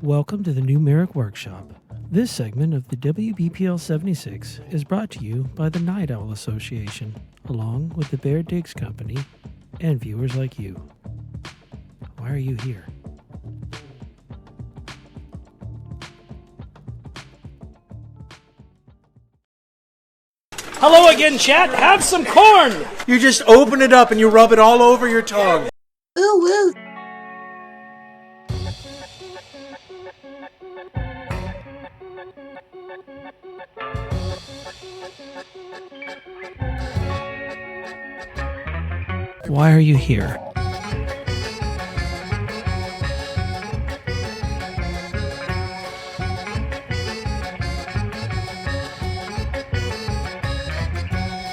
Welcome to the new Marik Workshop. This segment of the WBPL 76 is brought to you by the Night Owl Association, along with the Bear Digs Company and viewers like you. Why are you here? Hello again, chat. Have some corn! You just open it up and you rub it all over your tongue. Ooh, ooh. Why are you here?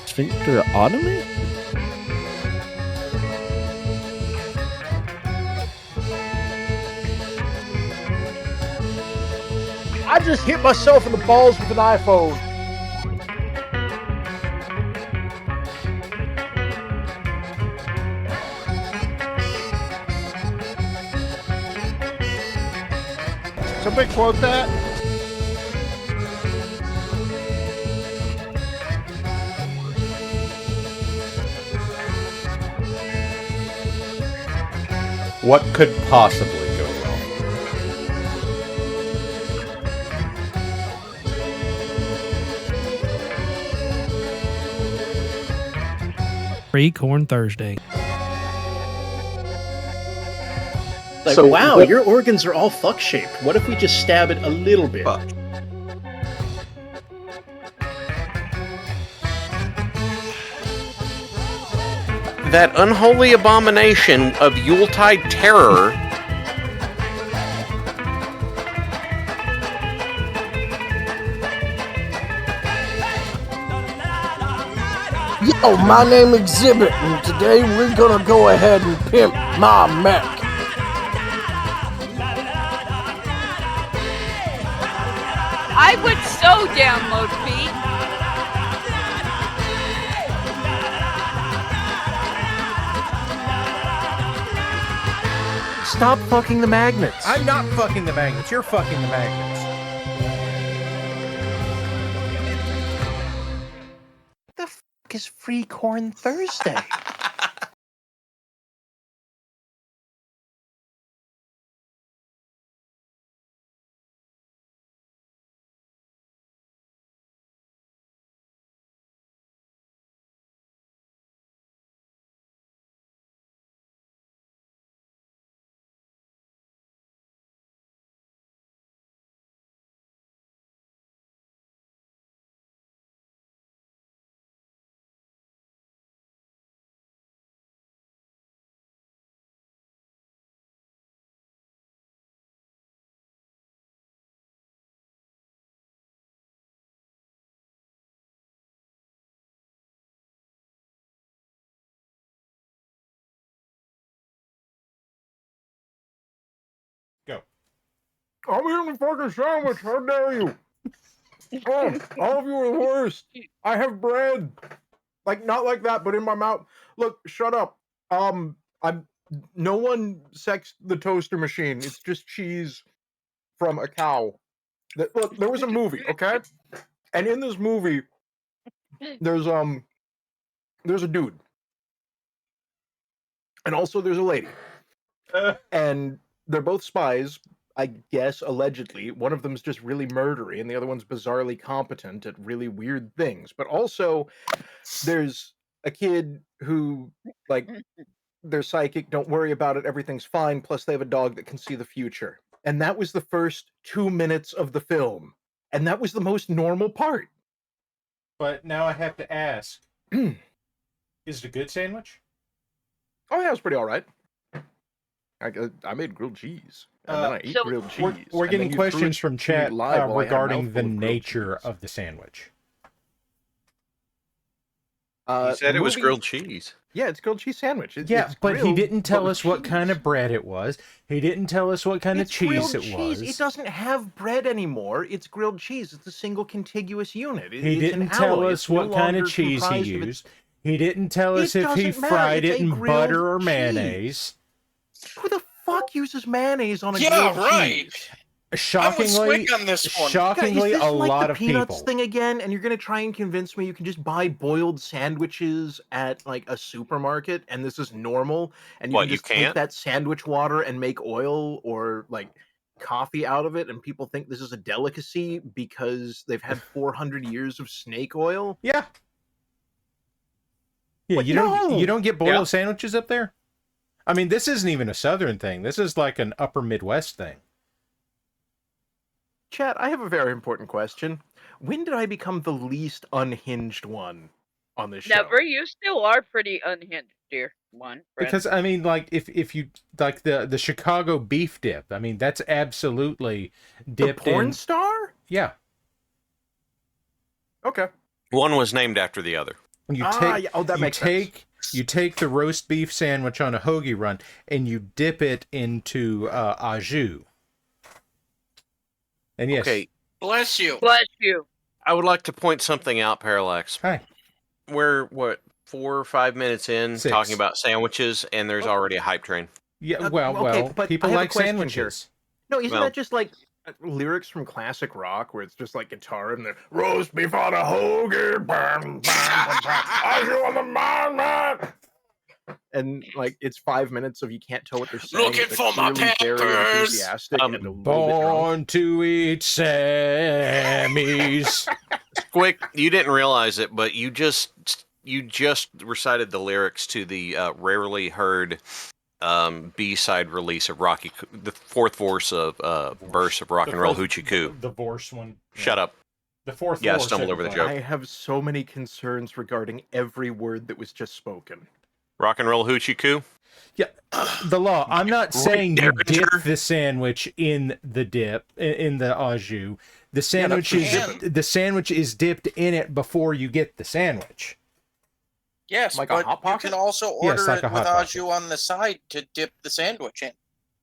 Sphincter automate? I just hit myself in the balls with an iPhone. Somebody quote that. What could possibly go wrong? Free Corn Thursday. Like, So, wow, what- your organs are all fuck-shaped. What if we just stab it a little bit? Fuck. That unholy abomination of Yuletide terror. Yo, my name Exhibit, and today we're gonna go ahead and pimp my mech. I would so download Pete. Stop fucking the magnets. I'm not fucking the magnets. You're fucking the magnets. The fuck is Free Corn Thursday? I'm eating the fucking sandwich. How dare you? Oh, all of you are the worst. I have bread. Like, not like that, but in my mouth. Look, shut up. No one sexed the toaster machine. It's just cheese from a cow. Look, there was a movie, okay? And in this movie, there's a dude. And also there's a lady. And they're both spies, I guess, allegedly. One of them's just really murdery, and the other one's bizarrely competent at really weird things. But also, there's a kid who, like, they're psychic, don't worry about it, everything's fine, plus they have a dog that can see the future. And that was the first 2 minutes of the film. And that was the most normal part. But now I have to ask, is it a good sandwich? Oh yeah, it was pretty alright. I made grilled cheese. And then I ate grilled cheese. We're getting questions from chat regarding the nature cheese. of the sandwich. You said it was grilled cheese. Yeah, it's grilled cheese sandwich. It's but he didn't tell us what kind of bread it was. He didn't tell us what kind of cheese it was. It doesn't have bread anymore. It's grilled cheese. It's a single contiguous unit. He didn't tell us what kind of cheese he used. He didn't tell us if he fried it in butter or mayonnaise. Who the fuck uses mayonnaise on a grilled cheese? Shockingly, shockingly, a lot of peanuts people. Thing again, and you're gonna try and convince me you can just buy boiled sandwiches at like a supermarket, and this is normal, and you can just take that sandwich water and make oil or like coffee out of it, and people think this is a delicacy because they've had 400 years of snake oil. Yeah, you don't get boiled sandwiches up there. I mean, this isn't even a southern thing. This is like an upper Midwest thing. Chat, I have a very important question. When did I become the least unhinged one on this show? Never. You still are pretty unhinged, dear one. Friend. Because I mean, like if you like the Chicago beef dip, I mean that's absolutely dipped the porn in. Star? Yeah. Okay. One was named after the other. You take the roast beef sandwich on a hoagie run and you dip it into au jus. And yes. Okay. Bless you. Bless you. I would like to point something out, Parallax. Hi. We're, 4 or 5 minutes in 6. talking about sandwiches, and there's already a hype train. Yeah, but people like sandwiches. No, isn't that just like lyrics from classic rock where it's just like guitar and they're roast beef on a hoagie, bam, bam, bam, are you on the mountain? And like it's 5 minutes of you can't tell what they're saying. Looking for my peppers. And Born to eat Sammys. Quick, you didn't realize it, but you just recited the lyrics to the rarely heard B-side release of the fourth verse of Rock and Roll Hoochie Coo. The verse one. Shut up. The fourth. Yeah, I stumbled over the joke. I have so many concerns regarding every word that was just spoken. Rock and Roll Hoochie Coo? Yeah, the law. I'm not saying you dip the sandwich in the dip, in the au jus. The sandwich is dipped in it before you get the sandwich. Yes, like but a Hot you Pocket? can also order Yes, like it a Hot with au Pocket. jus on the side to dip the sandwich in.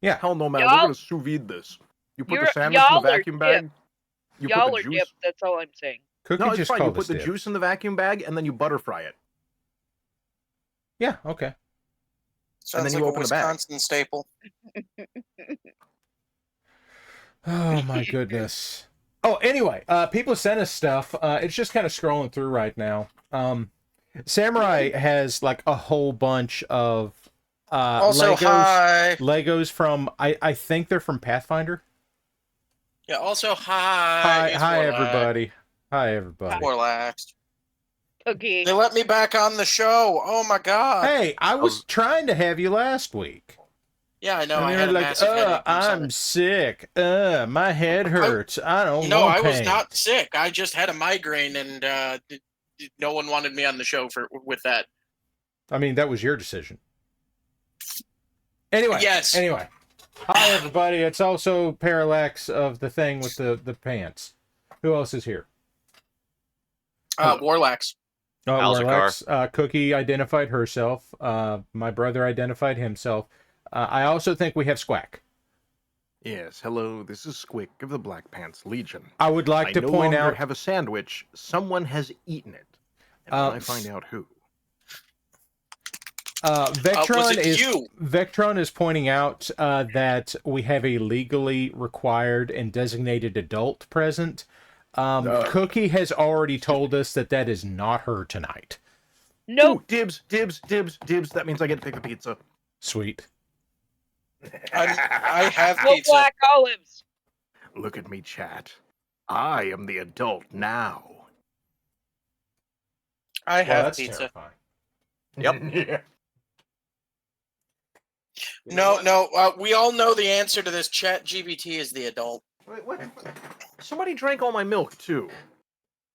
Yeah. Hell no, man. Y'all- We're gonna sous vide this. You put the sandwich in y'all the are vacuum bag. You Y'all put are the juice. dipped. That's all I'm saying. Cookie No, it's just fine. You called put this the dip. juice in the vacuum bag and then you butter fry it. Yeah, okay. Sounds then like you a open the bag. Wisconsin staple. Oh my goodness. Oh, anyway, people sent us stuff. It's just kind of scrolling through right now. Samurai has like a whole bunch of Also, hi. Legos from I think they're from Pathfinder. Yeah, also, hi. Hi everybody. Hi everybody. Relaxed. Okay. They let me back on the show. Oh my god. Hey, I was trying to have you last week. Yeah, I know. And I you're had a like, massive headache. I'm sick. My head hurts. I don't No, want I was pain. not sick. I just had a migraine, and no one wanted me on the show with that. I mean, that was your decision. Anyway. Yes. Anyway. Hi, everybody. It's also Parallax of the thing with the pants. Who else is here? Warlax. Warlax. Cookie identified herself. My brother identified himself. I also think we have Squack. Yes, hello, this is Squick of the Black Pants Legion. I would like to no point longer out. have a sandwich. Someone has eaten it. And when I find out who. Vectron is pointing out that we have a legally required and designated adult present. Cookie has already told us that is not her tonight. Nope. Ooh, dibs, dibs, dibs, dibs. That means I get to pick the pizza. Sweet. I have Well, pizza. black olives. Look at me, chat. I am the adult now. I have that's pizza. terrifying. Yep. Yeah. No. We all know the answer to this. Chat GBT is the adult. Wait, what? Somebody drank all my milk, too.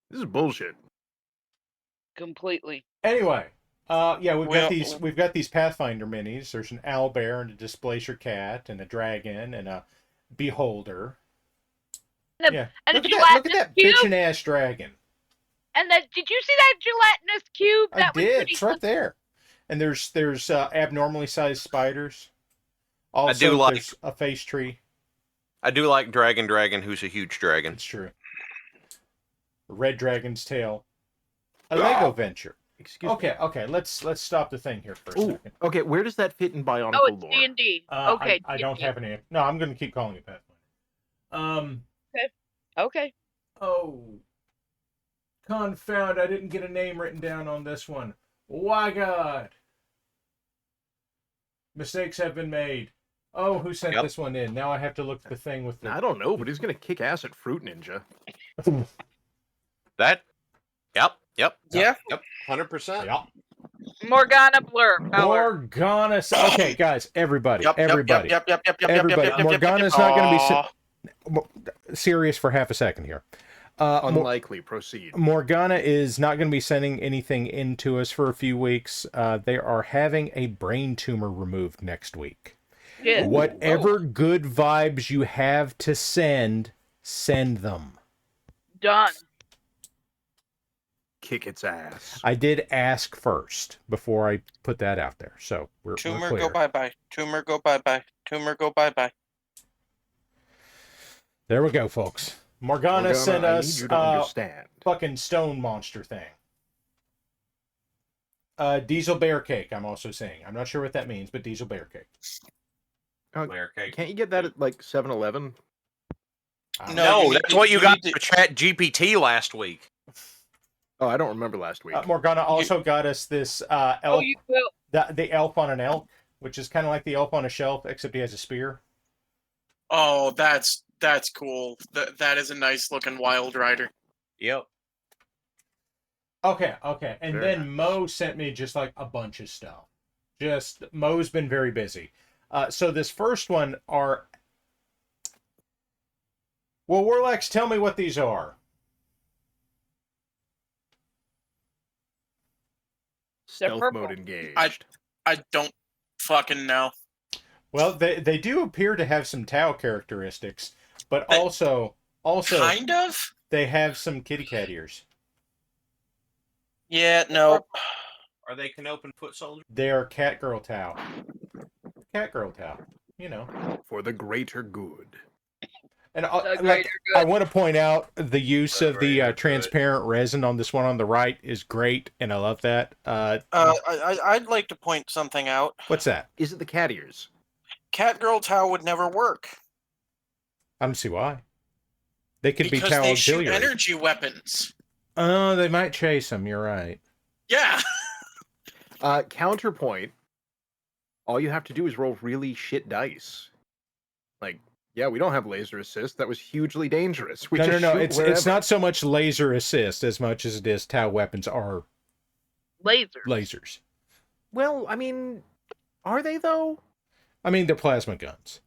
This is bullshit. Completely. Anyway, we've got these Pathfinder minis. There's an owlbear and a displacer cat and a dragon and a beholder. And look a at gelatinous that cube. bitchin' ass dragon. And did you see that gelatinous cube? I did. It's right there. And there's abnormally sized spiders. Also, there's a face tree. I do like Dragon, who's a huge dragon. It's true. Red dragon's tail. A Lego venture. Excuse me. Okay. Let's stop the thing here for a second. Okay, where does that fit in Bionicle Oh, it's lore? D&D. Okay. I don't have any. No, I'm going to keep calling it Pathfinder. Okay. Oh. Confound, I didn't get a name written down on this one. Why, God? Mistakes have been made. Oh, who sent this one in? Now I have to look at the thing with the... I don't know, but he's going to kick ass at Fruit Ninja. Yep. Yeah. 100%. Yep. Morgana Blur. Morgana. Okay, guys, everybody. Yep. Everybody. Morgana's not going to be serious for half a second here. Unlikely. Proceed. Morgana is not going to be sending anything in to us for a few weeks. They are having a brain tumor removed next week. Yeah. Whatever good vibes you have to send them. Done. Kick its ass. I did ask first before I put that out there, so we're Tumor clear. go bye-bye. Tumor go bye-bye. Tumor go bye-bye. There we go, folks. Morgana sent us understand. Fucking stone monster thing. Diesel bear cake, I'm also saying. I'm not sure what that means, but diesel bear cake. Bear cake. Can't you get that at like 7-Eleven? No, that's what you got to Chat GPT last week. Oh, I don't remember last week. Morgana also got us this elf. you will. The elf on an elk, which is kind of like the elf on a shelf, except he has a spear. Oh, that's cool. That is a nice looking wild rider. Yep. Okay. And Very then nice. Mo sent me just like a bunch of stuff. Mo's been very busy. So this first one are... Well, Warlax, tell me what these are. Stealth purple. mode engaged. I don't fucking know. Well, they do appear to have some Tau characteristics, but They- also Kind of? they have some kitty cat ears. Yeah, no. Are they Canopen foot soldiers? They are cat girl Tau. Cat girl Tau. You know. For the greater good. And The like, greater I good. want to point out the use of the greater good. transparent resin on this one on the right is great, and I love that. I'd like to point something out. What's that? Is it the cat ears? Catgirl Tau would never work. I don't see why. They could Because be Tau they shoot auxiliary. energy weapons. Oh, they might chase them. You're right. Yeah. Counterpoint. All you have to do is roll really shit dice. Like, yeah, we don't have laser assist. That was hugely dangerous. We No. just shoot It's wherever. not so much laser assist as much as it is Tau weapons are Laser. lasers. Well, I mean, are they though? I mean, they're plasma guns.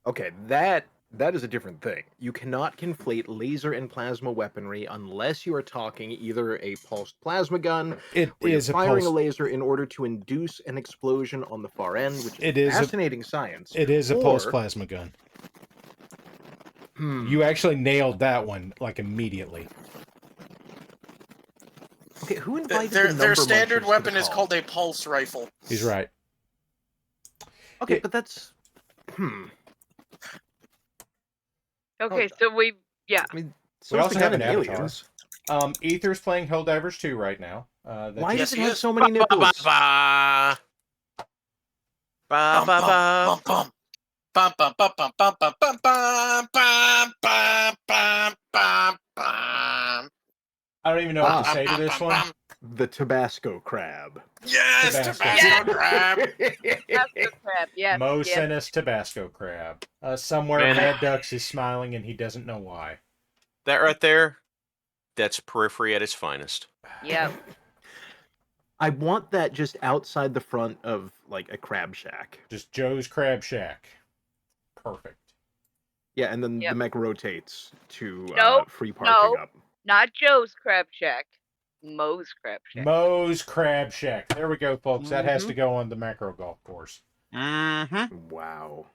Okay, that is a different thing. You cannot conflate laser and plasma weaponry unless you are talking either a pulsed plasma gun, It or you're is a firing a pulse. laser in order to induce an explosion on the far end, which It is is a- fascinating science. It is a pulse or- plasma gun. Hmm. You actually nailed that one like immediately. Okay, who invited the Their number standard munchers to weapon the is call? called a pulse rifle. He's right. Okay, it- but that's Okay, so yeah. I mean, We also have an avatar. aliens. Ether's playing Helldivers 2 right now. Why does it he have is. so many nipples? Ba ba Bum, ba bum, ba. bum, bum. Bum, bum, bum, bum, bum, bum, bum, bum, bum, bum, bum, bum. I don't even know what to say to this one. The Tabasco crab. Yes, Tabasco. Tabasco crab. Tabasco crab. Yes. Mo yes. sent us Tabasco crab. Somewhere Man. Mad Ducks is smiling and he doesn't know why. That right there, that's periphery at its finest. Yep. I want that just outside the front of like a crab shack. Just Joe's Crab Shack. Perfect. Yeah, and then Yep. the mech rotates to No, free parking up. Not Joe's Crab Shack. Mo's Crab Shack. Mo's Crab Shack. There we go, folks. That has Mhm. to go on the macro golf course. Mm-hmm. Wow.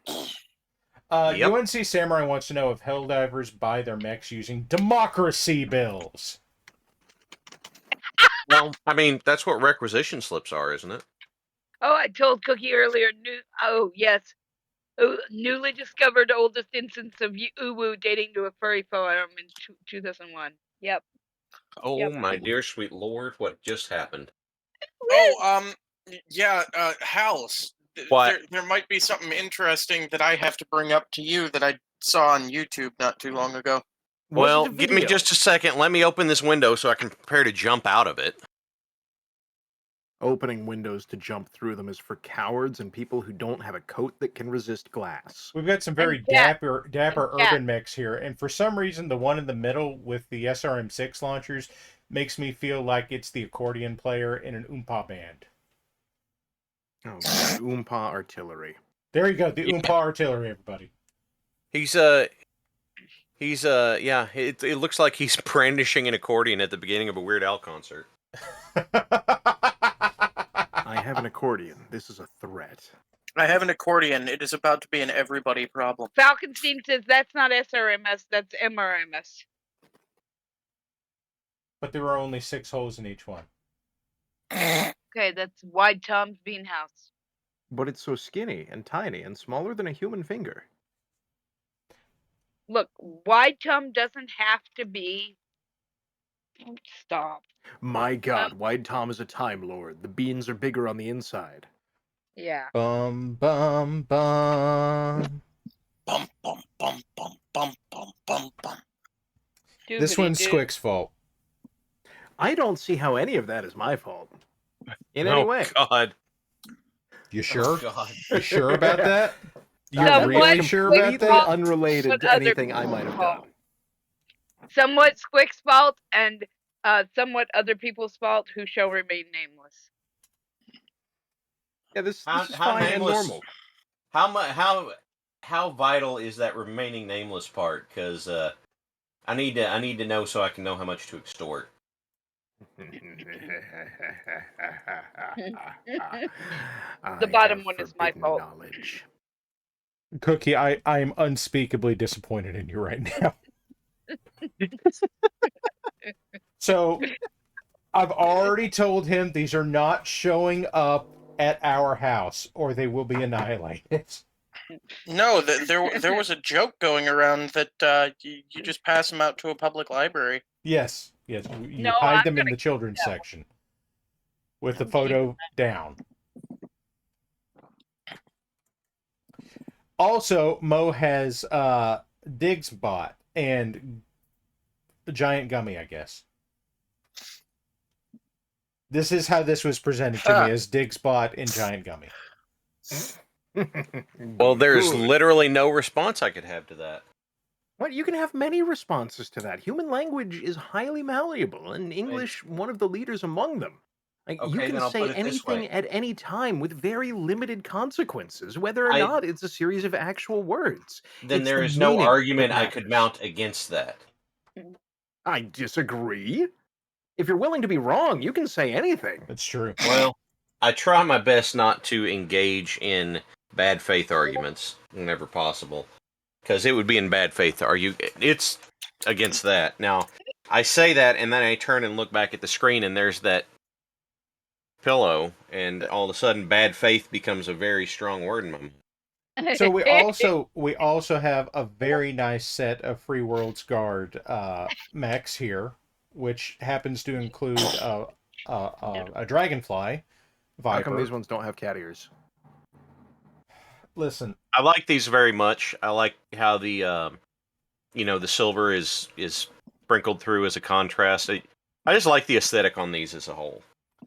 Yep. UNC Samurai wants to know if Helldivers buy their mechs using democracy bills. Well, I mean, that's what requisition slips are, isn't it? Oh, I told Cookie earlier. Yes. Newly discovered oldest instance of uwu dating to a furry forum in 2001. Yep. Oh, Yep. my dear sweet lord, what just happened? Oh, yeah, House. What? There might be something interesting that I have to bring up to you that I saw on YouTube not too long ago. Well, give me just a second. Let me open this window so I can prepare to jump out of it. Opening windows to jump through them is for cowards and people who don't have a coat that can resist glass. We've got some very dapper urban mechs here, and for some reason, the one in the middle with the SRM6 launchers makes me feel like it's the accordion player in an Oompa band. Oh, God. Oompa artillery. There you go, the Oompa artillery, everybody. Yeah, it looks like he's brandishing an accordion at the beginning of a Weird Al concert. I have an accordion. This is a threat. I have an accordion. It is about to be an everybody problem. Falkenstein says that's not SRMS, that's MRMS. But there are only 6 holes in each one. Okay, that's Wide Tom's Bean House. But it's so skinny and tiny and smaller than a human finger. Look, Wide Tom doesn't have to be. Stop. My God, Wide Tom is a Time Lord. The beans are bigger on the inside. Yeah. Bum, bum, bum. Bum, bum, bum, bum, bum, bum, bum, bum. This one's Squick's fault. I don't see how any of that is my fault. In any way. God. You sure? God. You sure about that? You're Somewhat really sure about Completely that? unrelated But to other anything I might have done. Somewhat Squick's fault and somewhat other people's fault who shall remain nameless. Yeah, this is How fine and nameless? normal. How vital is that remaining nameless part? Because I need to know so I can know how much to extort. The bottom one is my fault. Knowledge. Cookie, I am unspeakably disappointed in you right now. So, I've already told him these are not showing up at our house, or they will be annihilated. No, there was a joke going around that you just pass them out to a public library. Yes, you No, hide I'm them in gonna the children's section with the photo down. Also, Mo has Diggs bot and Giant Gummy, I guess. This is how this was presented to me as Diggs bot and Giant Gummy. Well, there's Good. literally no response I could have to that. What? You can have many responses to that. Human language is highly malleable, and English one of the leaders among them. Like, you Okay, can then I'll say put it this anything way. at any time with very limited consequences, whether or I- not it's a series of actual words. Then It's there the is no meaning argument that I could matters. mount against that. I disagree. If you're willing to be wrong, you can say anything. That's true. Well, I try my best not to engage in bad faith arguments whenever possible, because it would be in bad faith to argue. It's against that. Now, I say that, and then I turn and look back at the screen, and there's that pillow, and all of a sudden, bad faith becomes a very strong word in my mind. So we also have a very nice set of Free Worlds Guard mechs here, which happens to include a dragonfly How come viper. these ones don't have cat ears? Listen, I like these very much. I like how the the silver is sprinkled through as a contrast. I just like the aesthetic on these as a whole.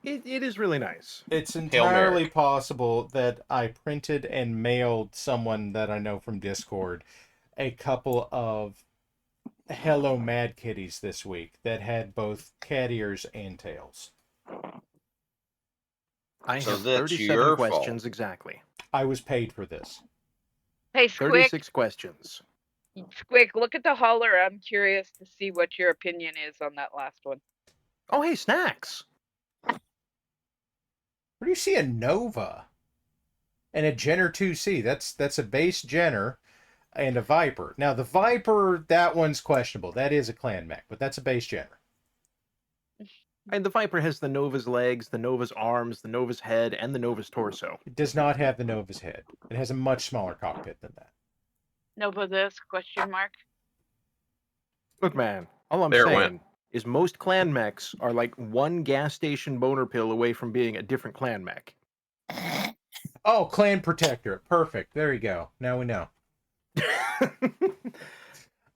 It is really nice. it's Hail entirely Merrick. possible that I printed and mailed someone that I know from Discord a couple of Hello Mad Kitties this week that had both cat ears and tails. I So have that's 37 your questions fault. exactly. I was paid for this. Hey, Squick. 36 questions. Squick, look at the holler. I'm curious to see what your opinion is on that last one. Oh, hey, snacks. Where do you see a Nova? And a Jenner 2C. That's a base Jenner and a Viper. Now the Viper, that one's questionable. That is a clan mech, but that's a base Jenner. And the Viper has the Nova's legs, the Nova's arms, the Nova's head, and the Nova's torso. It does not have the Nova's head. It has a much smaller cockpit than that. Nova this, question mark. Look, man, all I'm There it saying went. is most clan mechs are like one gas station boner pill away from being a different clan mech. Oh, Clan Protector. Perfect. There you go. Now we know.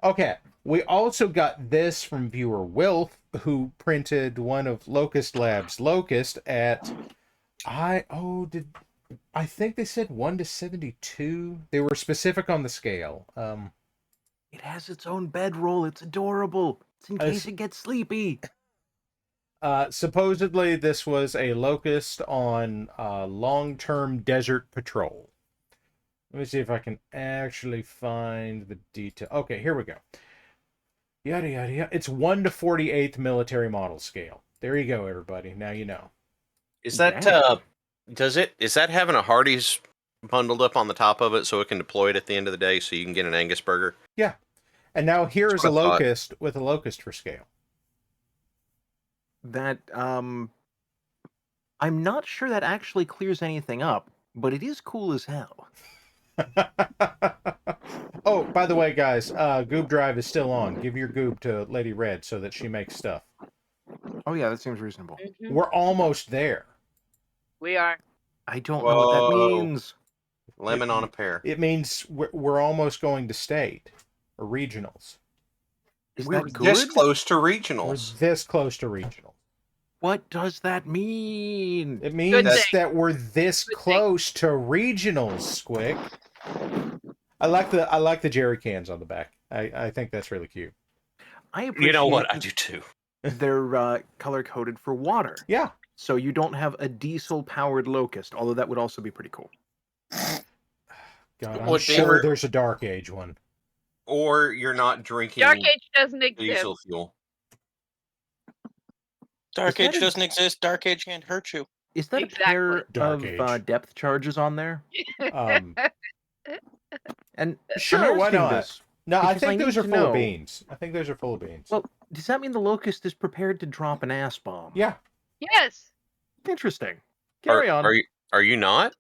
Okay. We also got this from viewer Wilf, who printed one of Locust Labs' Locust at I think they said 1:72. They were specific on the scale. It has its own bedroll. It's adorable. It's in case it gets sleepy. Supposedly this was a Locust on long-term desert patrol. Let me see if I can actually find the detail. Okay, here we go. Yada yada yada. It's 1/48 military model scale. There you go, everybody. Now you know. Is that is that having a Hardee's bundled up on the top of it so it can deploy it at the end of the day so you can get an Angus burger? Yeah. And now here That's is a what I thought. Locust with a Locust for scale. That, I'm not sure that actually clears anything up, but it is cool as hell. Oh, by the way, guys, Goob Drive is still on. Give your Goob to Lady Red so that she makes stuff. Oh, yeah, that seems reasonable. Mhm. We're almost there. We are. I don't know what that Whoa. means. Lemon on a pear. It means we're almost going to state or regionals. Is We're that good? this close to We're regionals. this close to regional. What does that mean? It means thing. that we're this Good thing. close to regionals, Squick. I like the jerry cans on the back. I think that's really cute. I appreciate You know what? I do too. they're color-coded for water. Yeah. So you don't have a diesel-powered Locust, although that would also be pretty cool. God, I'm Would be. sure there's a Dark Age one. Or you're not drinking Dark Age doesn't exist. diesel fuel. Dark Is Age that a- doesn't exist. Dark Age can't hurt you. Is that Exactly. a pair Dark of Age. depth charges on there? And Sure, I'm why asking not? this No, I because think those need are to full know- of beans. I think those are full of beans. Well, does that mean the Locust is prepared to drop an ass bomb? Yeah. Yes. Interesting. Carry on. Are you not?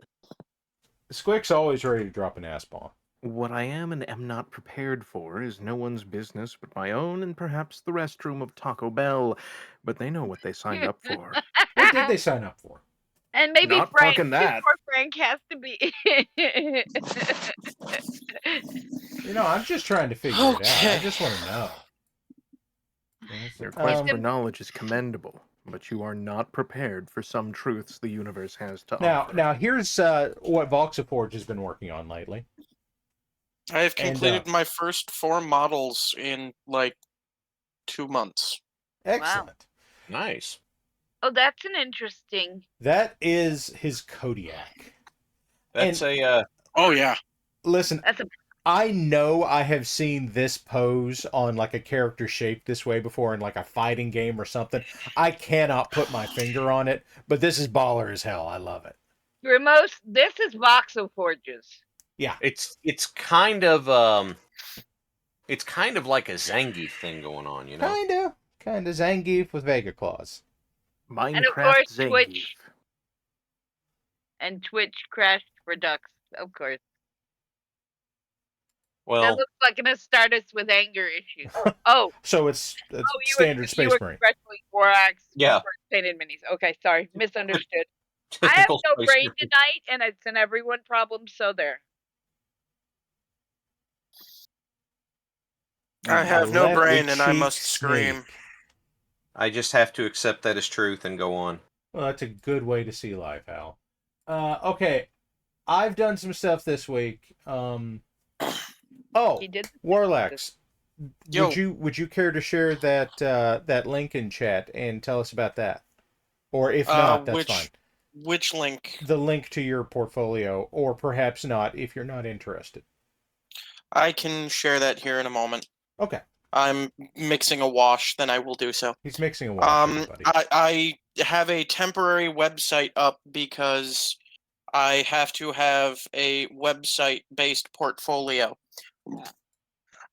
Squick's always ready to drop an ass bomb. What I am and am not prepared for is no one's business but my own and perhaps the restroom of Taco Bell, but they know what they signed up for. What did they sign up for? And maybe Not Frank. fucking that. Poor Frank has to be. You know, I'm just trying to figure it out. I Okay. just want to know. Your quest for Um, knowledge is commendable, but you are not prepared for some truths the universe has to offer. now here's what Voxaforge has been working on lately. I have And, completed my first 4 models in like 2 months. Excellent. Nice. Oh, that's an interesting. That is his Kodiak. That's And- Oh yeah. Listen, That's a. I know I have seen this pose on like a character shaped this way before in like a fighting game or something. I cannot put my finger on it, but this is baller as hell. I love it. Ramos, this is Voxoforges. Yeah. It's kind of like a Zangief thing going on, you know? Kinda Zangief with Vega Claws. Minecraft And of course, Zangief. Twitch. And Twitch crashed for ducks, of course. Well, looks like gonna start us with anger issues. Oh, So it's you standard were Space Marine. wrestling Borax. Yeah. Painted minis. Okay, sorry, misunderstood. I have typical no Space brain Marine. tonight, and it's an everyone problem. So there. I have no Let the brain and I must cheeks scream. snake. I just have to accept that as truth and go on. Well, that's a good way to see life, Al. Okay, I've done some stuff this week. He did. Warlax, Yo. would you care to share that link in chat and tell us about that? Or if not, that's fine. Which link? The link to your portfolio, or perhaps not if you're not interested. I can share that here in a moment. Okay. I'm mixing a wash, then I will do so. He's mixing a wash, everybody. I have a temporary website up because I have to have a website-based portfolio.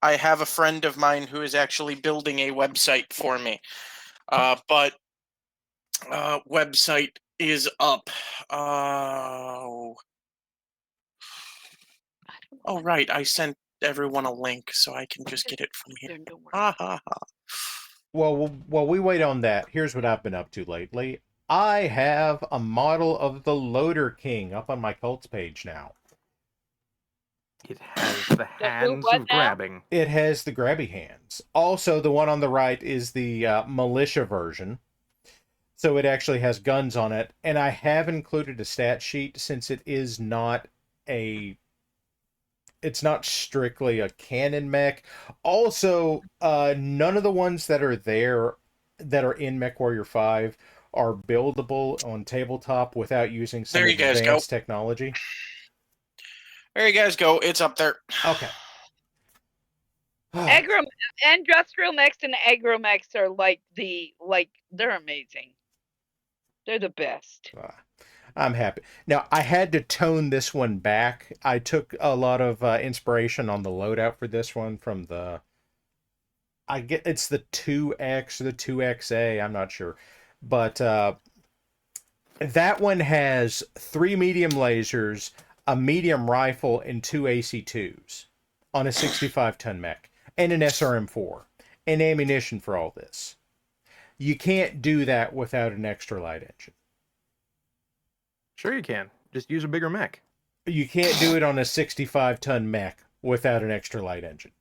I have a friend of mine who is actually building a website for me. But website is up. Oh, right. I sent everyone a link so I can just get it from here. Well, while we wait on that, here's what I've been up to lately. I have a model of the Loader King up on my cults page now. It has the hands of grabbing. It has the grabby hands. Also, the one on the right is the militia version. So it actually has guns on it. And I have included a stat sheet since it is not it's not strictly a cannon mech. Also, none of the ones that are there that are in MechWarrior 5 are buildable on tabletop without using some advanced technology. There you guys go. It's up there. Okay. Industrial mechs and aggro mechs are they're amazing. They're the best. I'm happy. Now, I had to tone this one back. I took a lot of inspiration on the loadout for this one from it's the 2X or the 2XA, I'm not sure. But that one has 3 medium lasers, a medium rifle, and 2 AC2s on a 65-ton mech, and an SRM-4, and ammunition for all this. You can't do that without an extra light engine. Sure you can. Just use a bigger mech. You can't do it on a 65-ton mech without an extra light engine.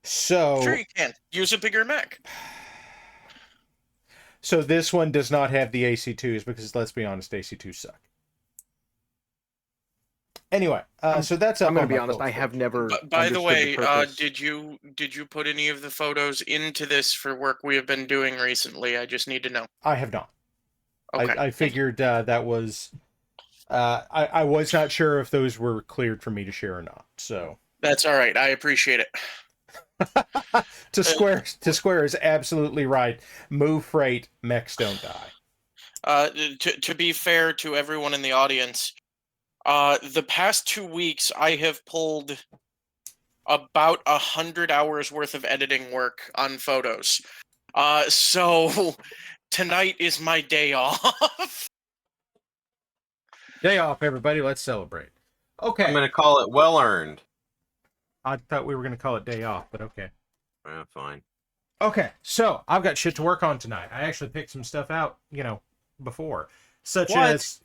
So sure you can. Use a bigger mech. So this one does not have the AC2s because, let's be honest, AC2s suck. Anyway, so that's up. I'm going to be honest. I have never. By the way, did you put any of the photos into this for work we have been doing recently? I just need to know. I have not. Okay. I figured that was. I was not sure if those were cleared for me to share or not. So that's all right. I appreciate it. To Square is absolutely right. Move freight, mechs don't die. To be fair to everyone in the audience, the past 2 weeks I have pulled about 100 hours worth of editing work on photos. So tonight is my day off. Day off, everybody. Let's celebrate. Okay. I'm going to call it well earned. I thought we were going to call it day off, but okay. Fine. Okay, so I've got shit to work on tonight. I actually picked some stuff out, before. Such as,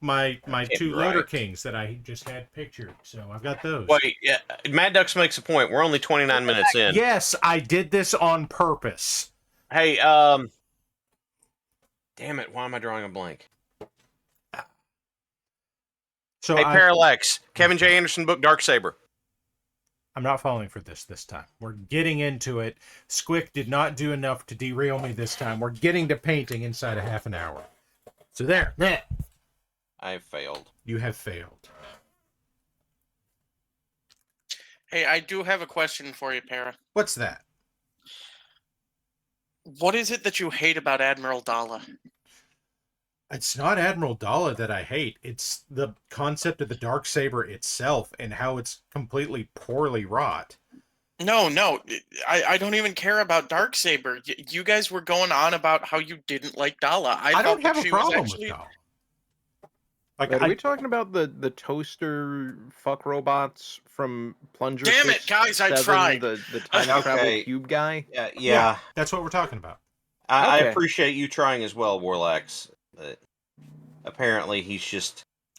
my 2 Loader Kings that I just had pictured. So I've got those. Wait, yeah, Mad Ducks makes a point. We're only 29 minutes in. Yes, I did this on purpose. Hey, damn it, why am I drawing a blank? So hey, Parallax, Kevin J. Anderson book, Darksaber. I'm not falling for this time. We're getting into it. Squick did not do enough to derail me this time. We're getting to painting inside a half an hour. So there. I have failed. You have failed. Hey, I do have a question for you, Para. What's that? What is it that you hate about Admiral Dala? It's not Admiral Dala that I hate. It's the concept of the Darksaber itself and how it's completely poorly wrought. No, I don't even care about Darksaber. You guys were going on about how you didn't like Dala. I don't have a problem with Dala. Like, Wait, are we talking about the toaster fuck robots from Plunger? Damn it, guys! I 6, 7, tried. the time travel cube guy. Yeah. That's what we're talking about. I Okay. appreciate you trying as well, Warlax. But apparently,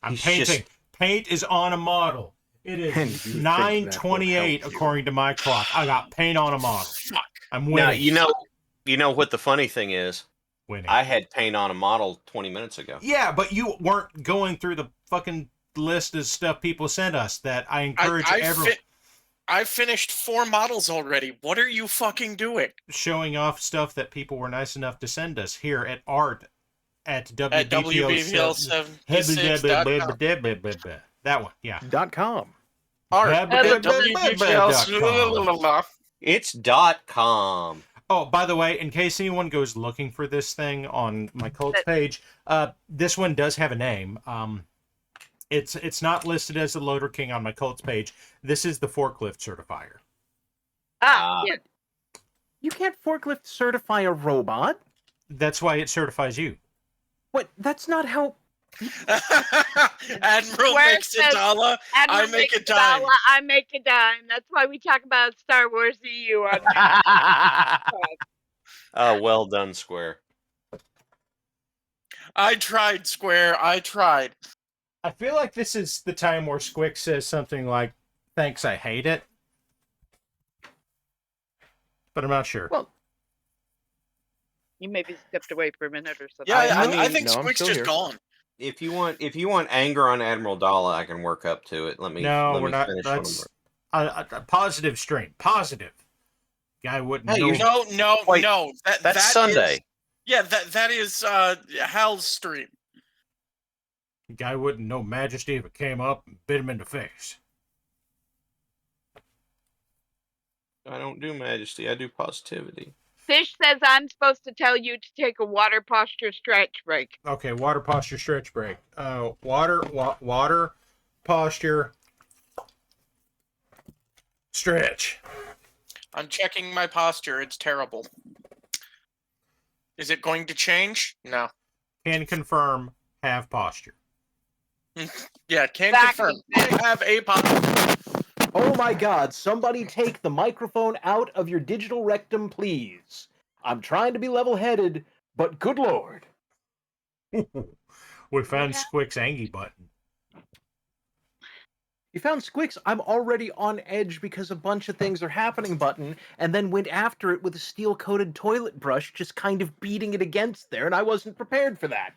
I'm painting. Paint is on a model. It is 9:28 according to my clock. I got paint on a model. Fuck. I'm winning. Now, you know what the funny thing is? Winning. I had paint on a model 20 minutes ago. Yeah, but you weren't going through the fucking list of stuff people sent us that I encourage everyone. I finished 4 models already. What are you fucking doing? Showing off stuff that people were nice enough to send us here at art at WBPL76.com. That one, yeah. .com. Art. It's .com. Oh, by the way, in case anyone goes looking for this thing on my cult's page, this one does have a name. It's not listed as the Loader King on my cult's page. This is the forklift certifier. Yeah. You can't forklift certify a robot. That's why it certifies you. What? That's not how. Admiral makes a dollar. I make a dime. I make a dime. That's why we talk about Star Wars EU on Oh, well done, Square. I tried, Square. I tried. I feel like this is the time where Squick says something like, "Thanks, I hate it." But I'm not sure. Well, you maybe stepped away for a minute or something. Yeah, I think Squick's just gone. If you want anger on Admiral Dala, I can work up to it. Let me we're not. finish That's a positive stream. Positive. Guy wouldn't. Hey, know. No. That's Sunday. That is Hal's stream. Guy wouldn't know Majesty if it came up and bit him in the face. I don't do Majesty. I do positivity. Fish says I'm supposed to tell you to take a water posture stretch break. Okay, water posture stretch break. Water posture stretch. I'm checking my posture. It's terrible. Is it going to change? No. Can confirm. Have posture. Yeah, can confirm. Have a posture. Oh my God! Somebody take the microphone out of your digital rectum, please. I'm trying to be level-headed, but good lord. We found Squick's Angie button. You found Squick's I'm already on edge because a bunch of things are happening button, and then went after it with a steel-coated toilet brush, just kind of beating it against there, and I wasn't prepared for that.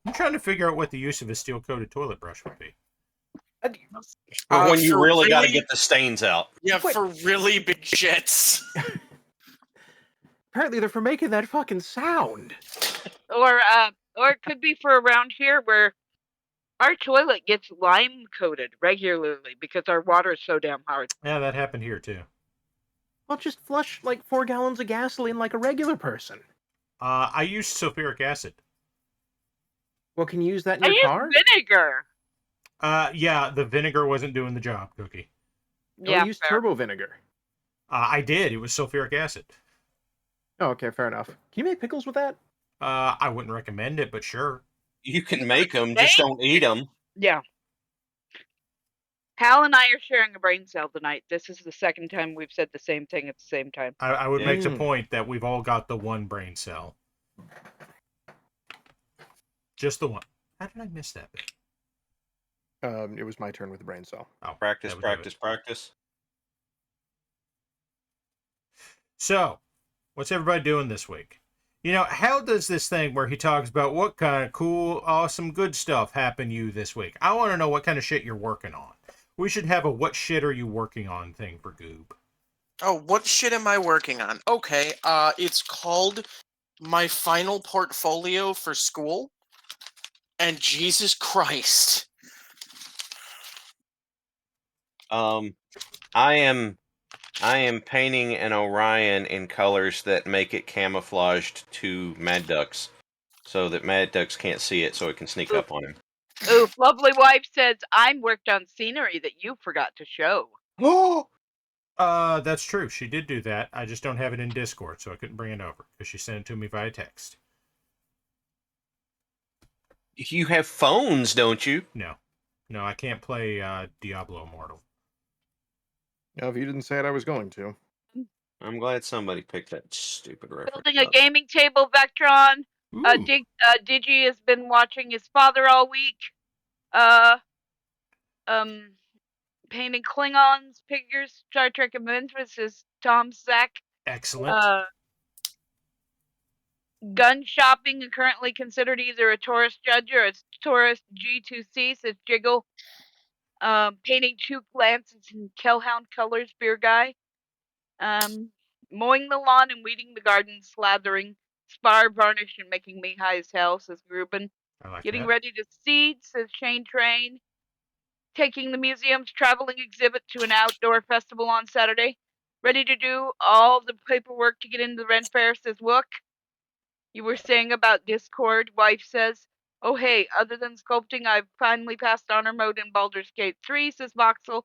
I'm trying to figure out what the use of a steel-coated toilet brush would be. When you really got to get the stains out. Yeah, for really big shits. Apparently they're for making that fucking sound. Or it could be for around here where our toilet gets lime coated regularly because our water is so damn hard. Yeah, that happened here too. Well, just flush like 4 gallons of gasoline like a regular person. I used sulfuric acid. Well, can you use that in your car? Vinegar. Yeah, the vinegar wasn't doing the job, Cookie. Yeah, use turbo vinegar. I did. It was sulfuric acid. Oh, okay, fair enough. Can you make pickles with that? I wouldn't recommend it, but sure. You can make them, just don't eat them. Yeah. Hal and I are sharing a brain cell tonight. This is the second time we've said the same thing at the same time. I would make the point that we've all got the one brain cell. Just the one. How did I miss that bit? It was my turn with the brain cell. Oh, practice. So, what's everybody doing this week? You know, Hal does this thing where he talks about what kind of cool, awesome, good stuff happened to you this week. I want to know what kind of shit you're working on. We should have a what shit are you working on thing for Goob. Oh, what shit am I working on? Okay, it's called my final portfolio for school. And Jesus Christ. I am painting an Orion in colors that make it camouflaged to Mad Ducks, so that Mad Ducks can't see it, so it can sneak up on him. Oof, lovely wife says I'm worked on scenery that you forgot to show. Oh, that's true. She did do that. I just don't have it in Discord, so I couldn't bring it over because she sent it to me via text. You have phones, don't you? No, I can't play Diablo Immortal. Now, if you didn't say it, I was going to. I'm glad somebody picked that stupid reference Building a up. gaming table, Vectron. Ooh. Digi has been watching his father all week. Painting Klingons figures, Star Trek Adventures is Tom Sack. Excellent. Gun shopping and currently considered either a tourist judge or a tourist G2C, says Jiggle. Painting 2 lances in Kellhound colors, Beer Guy. Mowing the lawn and weeding the garden, slathering spar varnish and making me high as hell, says Gruben. I like Getting that. ready to seed, says Shane Train. Taking the museum's traveling exhibit to an outdoor festival on Saturday. Ready to do all the paperwork to get into the Ren Fair, says Wook. You were saying about Discord, wife says. Oh hey, other than sculpting, I've finally passed honor mode in Baldur's Gate 3, says Voxel.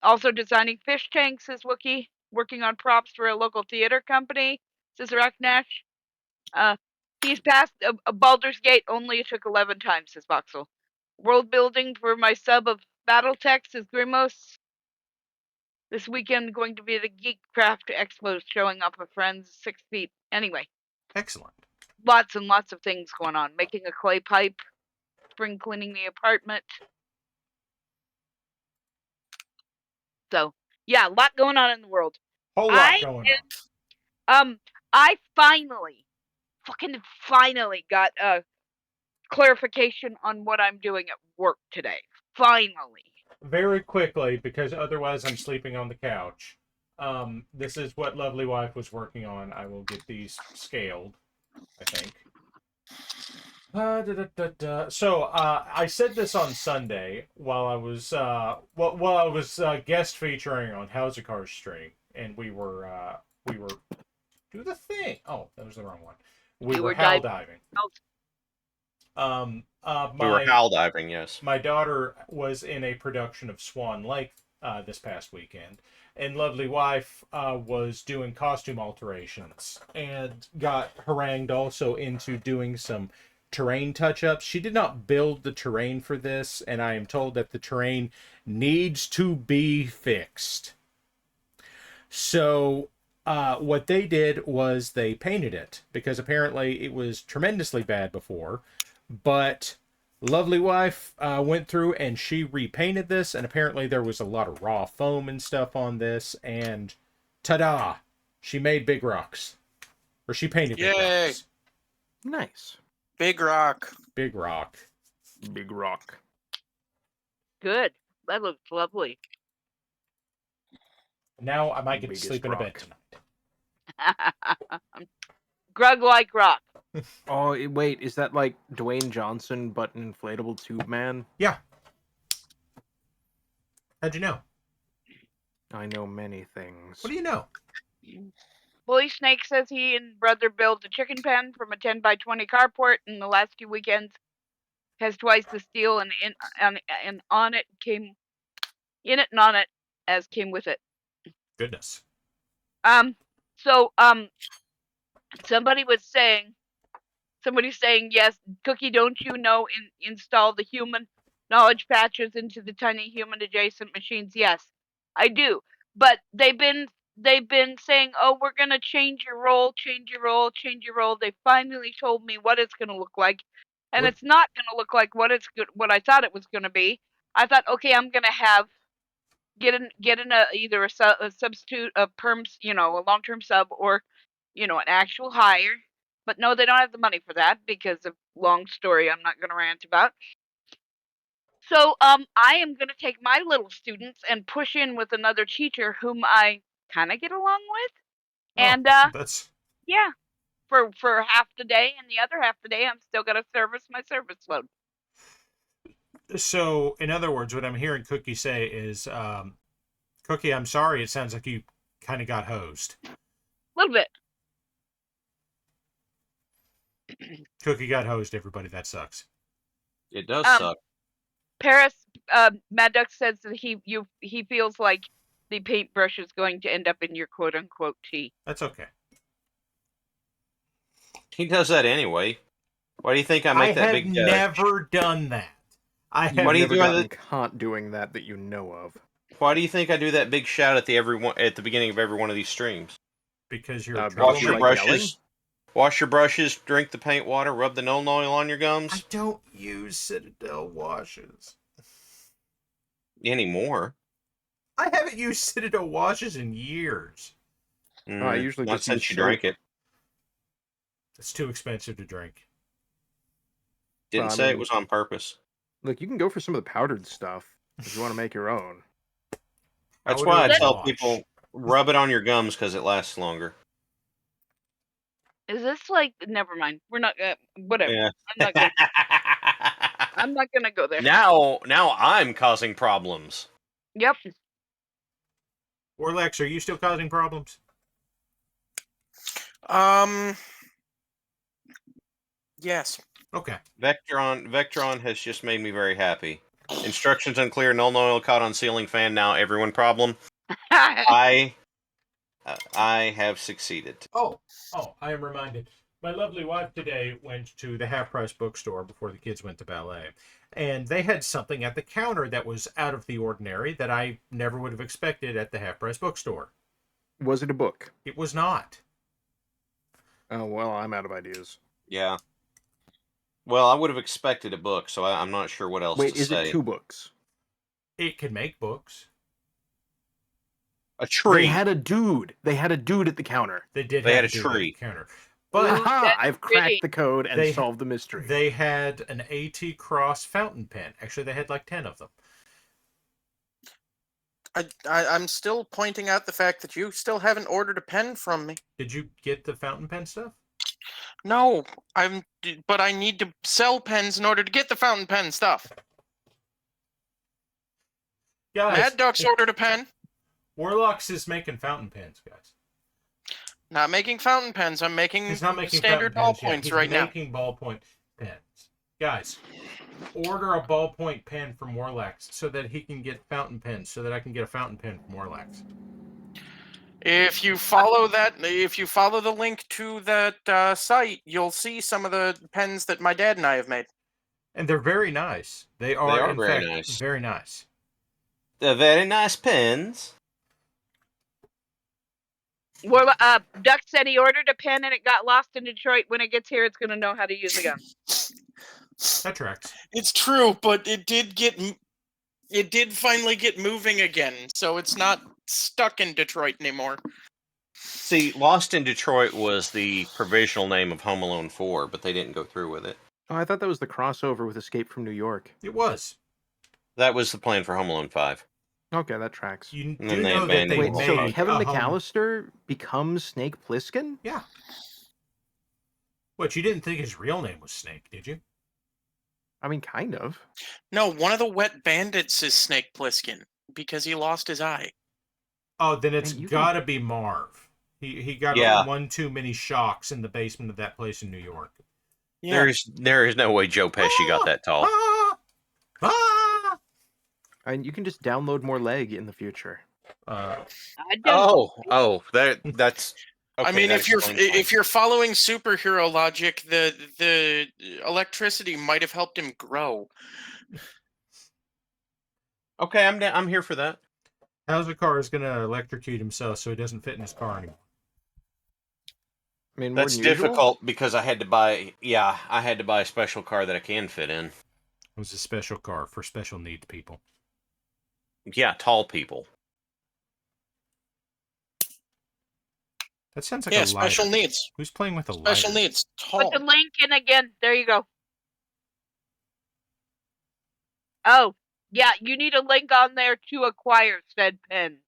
Also designing fish tanks, says Wookie. Working on props for a local theater company, says Raknash. He's passed a Baldur's Gate, only it took 11 times, says Voxel. World building for my sub of Battletech, says Grimos. This weekend going to be the Geekcraft Expo, showing up with friends 6 feet. Anyway. Excellent. Lots and lots of things going on. Making a clay pipe, spring cleaning the apartment. So, yeah, a lot going on in the world. Whole lot going on. I finally got clarification on what I'm doing at work today. Finally. Very quickly, because otherwise I'm sleeping on the couch. This is what Lovely Wife was working on. I will get these scaled, I think. So I said this on Sunday while I was guest featuring on How's a Car Stream, and we were do the thing. Oh, that was the wrong one. We were howl diving. We were howl diving, yes. My daughter was in a production of Swan Lake this past weekend, and Lovely Wife was doing costume alterations and got harangued also into doing some terrain touch-ups. She did not build the terrain for this, and I am told that the terrain needs to be fixed. So what they did was they painted it, because apparently it was tremendously bad before. But Lovely Wife went through and she repainted this, and apparently there was a lot of raw foam and stuff on this, and ta-da! She made big rocks. Or she painted big rocks. Nice. Big rock. Big rock. Big rock. Good. That looks lovely. Now I might get to sleep in a bed tonight. Grug-like rock. Oh, wait, is that like Dwayne Johnson but an inflatable tube man? Yeah. How'd you know? I know many things. What do you know? Bully Snake says he and brother built a chicken pen from a 10x20 carport in the last few weekends. Has twice the steel and on it came in it and on it as came with it. Goodness. Somebody's saying, yes, Cookie, don't you know install the human knowledge patches into the tiny human adjacent machines? Yes, I do. But they've been saying, oh, we're gonna change your role. They finally told me what it's gonna look like. And it's not gonna look like what I thought it was gonna be. I thought, okay, I'm gonna have get in either a substitute, a perm, a long-term sub, or an actual hire. But no, they don't have the money for that because of long story I'm not going to rant about. So I am going to take my little students and push in with another teacher whom I kind of get along with. And that's yeah, for half the day, and the other half the day I'm still going to service my service load. So, in other words, what I'm hearing Cookie say is, Cookie, I'm sorry, it sounds like you kind of got hosed. A little bit. Cookie got hosed, everybody. That sucks. It does suck. Paris, Mad Duck says that he feels like the paintbrush is going to end up in your quote-unquote tea. That's okay. He does that anyway. Why do you think I I make that have big? never done that. I You've have Why do you never do gotten that? caught doing that you know of. Why do you think I do that big shout at the beginning of every one of these streams? because you're a Because Wash you your like troublemaker. yelling? brushes. Wash your brushes. Drink the paint water. Rub the null oil on your I gums. don't use Citadel washes. Anymore. I haven't used Citadel washes in years. I usually Not just use since you soap. drank it. It's too expensive to drink. Didn't Well, I say it mean- was on purpose. Look, you can go for some of the powdered stuff if you want to make your own. That's why I Powdered tell wash. people rub it on your gums because it lasts longer. Is this like? Never mind. We're not. Whatever. Yeah. I'm not gonna go there. now I'm causing problems. Yep. Orlex, are you still causing problems? Yes. Okay. Vectron has just made me very happy. Instructions unclear. Null oil caught on ceiling fan. Now everyone problem. I have succeeded. Oh, I am reminded. My lovely wife today went to the half-price bookstore before the kids went to ballet, and they had something at the counter that was out of the ordinary that I never would have expected at the half-price bookstore. Was it a book? It was not. Oh, well, I'm out of ideas. Yeah. Well, I would have expected a book, so I'm not sure what else Wait, to is say. it 2 books? It can make books. A tree. They had a dude. They had a dude at the counter. They did. They have had a to do it at the tree. counter, but Aha! that's I've pretty. cracked the code and They- solved the mystery. they had an AT Cross fountain pen. Actually, they had like 10 of them. I'm still pointing out the fact that you still haven't ordered a pen from me. Did you get the fountain pen stuff? No, but I need to sell pens in order to get the fountain pen stuff. Guys, Mad Duck's ordered a pen. Warlocks is making fountain pens, guys. Not making fountain pens. I'm making He's not making standard fountain pens yet. ballpoints He's right now. making ballpoint pens. Guys, order a ballpoint pen from Warlax so that he can get fountain pens, so that I can get a fountain pen from Warlax. If you follow the link to that site, you'll see some of the pens that my dad and I have made. And they're very nice. They are in very fact, nice. very nice. They're very nice pens. Well, Duck said he ordered a pen and it got lost in Detroit. When it gets here, it's gonna know how to use a gun. That tracks. It's true, but it did finally get moving again, so it's not stuck in Detroit anymore. See, Lost in Detroit was the provisional name of Home Alone 4, but they didn't go through with it. Oh, I thought that was the crossover with Escape from New York. It was. That was the plan for Home Alone 5. Okay, that tracks. You And do then they know that they abandoned Wait, made so Kevin a home- McAllister becomes Snake Plissken? Yeah. What, you didn't think his real name was Snake, did you? I mean, kind of. No, one of the wet bandits is Snake Plissken because he lost his eye. Oh, then it's Man, you gotta be Marv. He got Yeah. one too many shocks in the basement of that place in New York. Yeah. There is no way Joe Pesci got that tall. Ah! Ah! And you can just download more leg in the future. I don't. That's. Okay, I mean, that if you're explains why. if you're following superhero logic, the electricity might have helped him grow. Okay, I'm here for that. How's the car is gonna electrocute himself so he doesn't fit in his car anymore? I mean, more That's than usual? difficult because I had to buy a special car that I can fit in. It was a special car for special needs people. Yeah, tall people. That sounds like Yeah, a special lighter. needs. Who's playing with a Special lighter? needs. Put the Tall. link in again. There you go. Oh, yeah, you need a link on there to acquire said pen.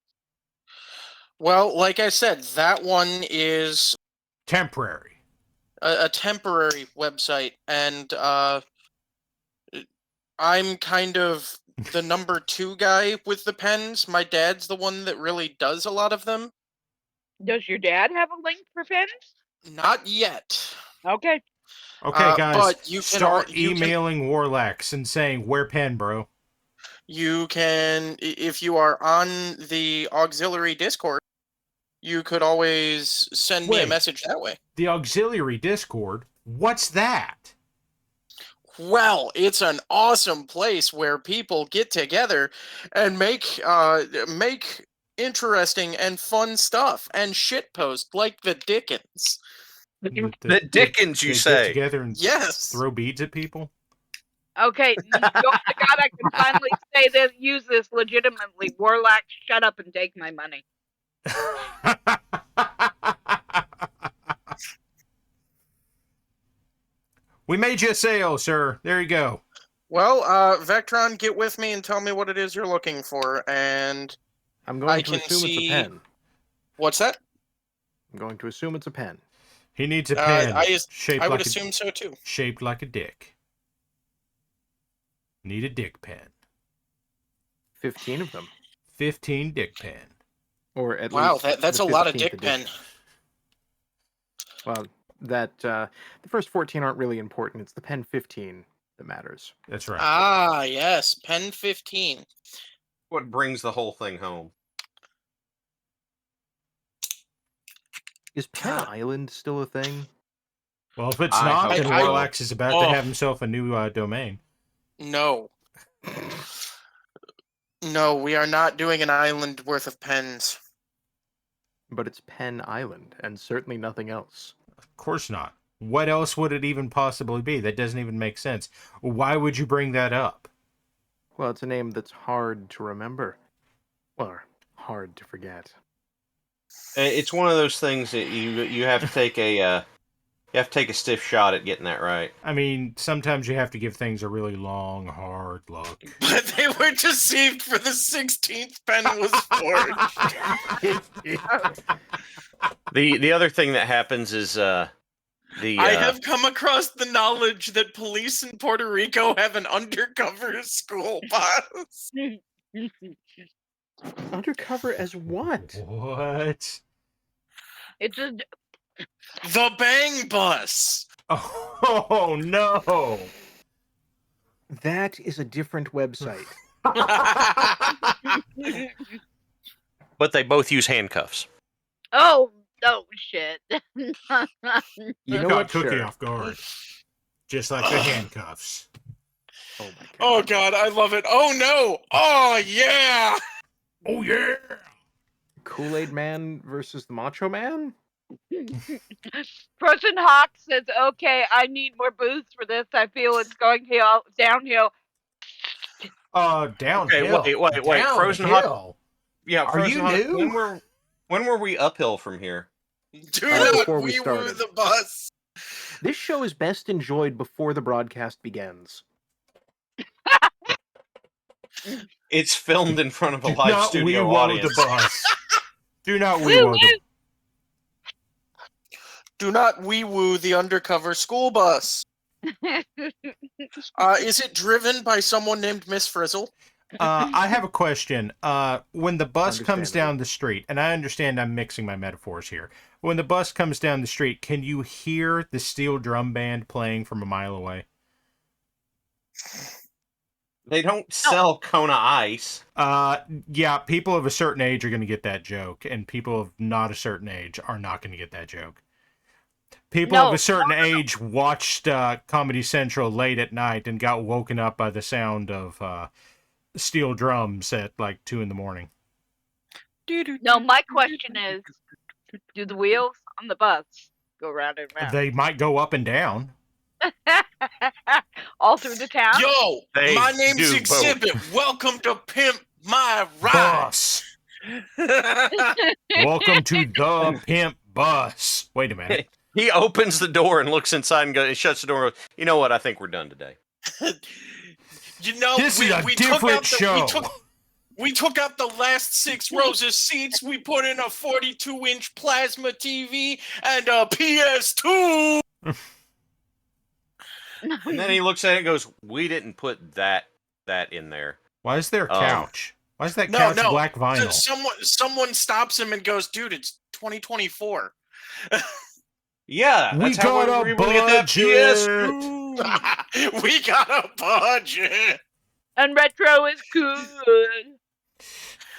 Well, like I said, that one is Temporary. a temporary website, and I'm kind of the number 2 guy with the pens. My dad's the one that really does a lot of them. Does your dad have a link for pens? Not yet. Okay. Okay, guys, but you can start you can- emailing Warlax and saying, "Where pen, bro?" You can, if you are on the auxiliary Discord, you could always send me a Wait. message that way. The auxiliary Discord. What's that? Well, it's an awesome place where people get together and make interesting and fun stuff and shitpost like the Dickens. The Dickens, you they say? Get together and Yes. throw beads at people? Okay, God, I can finally say this, use this legitimately. Warlock, shut up and take my money. We made you a sale, sir. There you go. Well, Vectron, get with me and tell me what it is you're looking for, and I'm going I to can assume see... it's a pen. What's that? I'm going to assume it's a pen. He needs a pen. I would assume so too. Shaped like a dick. Need a dick pen. 15 of them. 15 dick pen. Or at Wow, least that's a the lot of 15th dick edition. pen. Well, the first 14 aren't really important. It's the pen 15 that matters. That's right. Ah, yes, pen 15. What brings the whole thing home? Is Pen Island still a thing? Well, if it's not, then Warlax is about to have himself a new domain. No. No, we are not doing an island worth of pens. But it's Pen Island, and certainly nothing else. Of course not. What else would it even possibly be? That doesn't even make sense. Why would you bring that up? Well, it's a name that's hard to remember. Or hard to forget. It's one of those things that you have to take a stiff shot at getting that right. I mean, sometimes you have to give things a really long, hard look. But they were deceived for the 16th pen was forged. The other thing that happens is I have come across the knowledge that police in Puerto Rico have an undercover school bus. Undercover as what? What? It's a... The Bang Bus! Oh, no! That is a different website. But they both use handcuffs. Oh, shit. You know got what? Cookie Sure. off guard. Just like the handcuffs. Oh, my God. Oh, God, I love it. Oh, no! Oh, yeah! Oh, yeah! Kool-Aid Man versus the Macho Man? Person Hawk says, okay, I need more booze for this. I feel it's going downhill. Downhill. Okay, wait. Frozen Hawk. Yeah, Are you Hawk, new? When were we uphill from here? Do not before we wee-woo started. the bus. This show is best enjoyed before the broadcast begins. It's filmed in front of a Do live not studio wee-woo audience. the bus. Do not wee-woo the... Do not wee-woo the undercover school bus. Is it driven by someone named Miss Frizzle? I have a question. When the bus comes Understandable. down the street, and I understand I'm mixing my metaphors here. When the bus comes down the street, can you hear the steel drum band playing from a mile away? They don't sell Kona Ice. Yeah, people of a certain age are going to get that joke, and people of not a certain age are not going to get that joke. People of a certain age watched Comedy Central late at night and got woken up by the sound of steel drums at like 2 a.m. No, my question is, do the wheels on the bus go round and round? They might go up and down. All through the town? Yo, They my name's do Exhibit. Welcome to Pimp My Ride. Bus. Welcome to the Pimp Bus. Wait a minute. He opens the door and looks inside and shuts the door and goes, you know what? I think we're done today. You know, This is a different show. We took out the last 6 rows of seats. We put in a 42-inch plasma TV and a PS2. And then he looks at it and goes, we didn't put that in there. Why is there a couch? Why is that couch black vinyl? Someone stops him and goes, dude, it's 2024. Yeah, We that's how got we're a able to get that budget. PS2. We got a budget. And retro is good.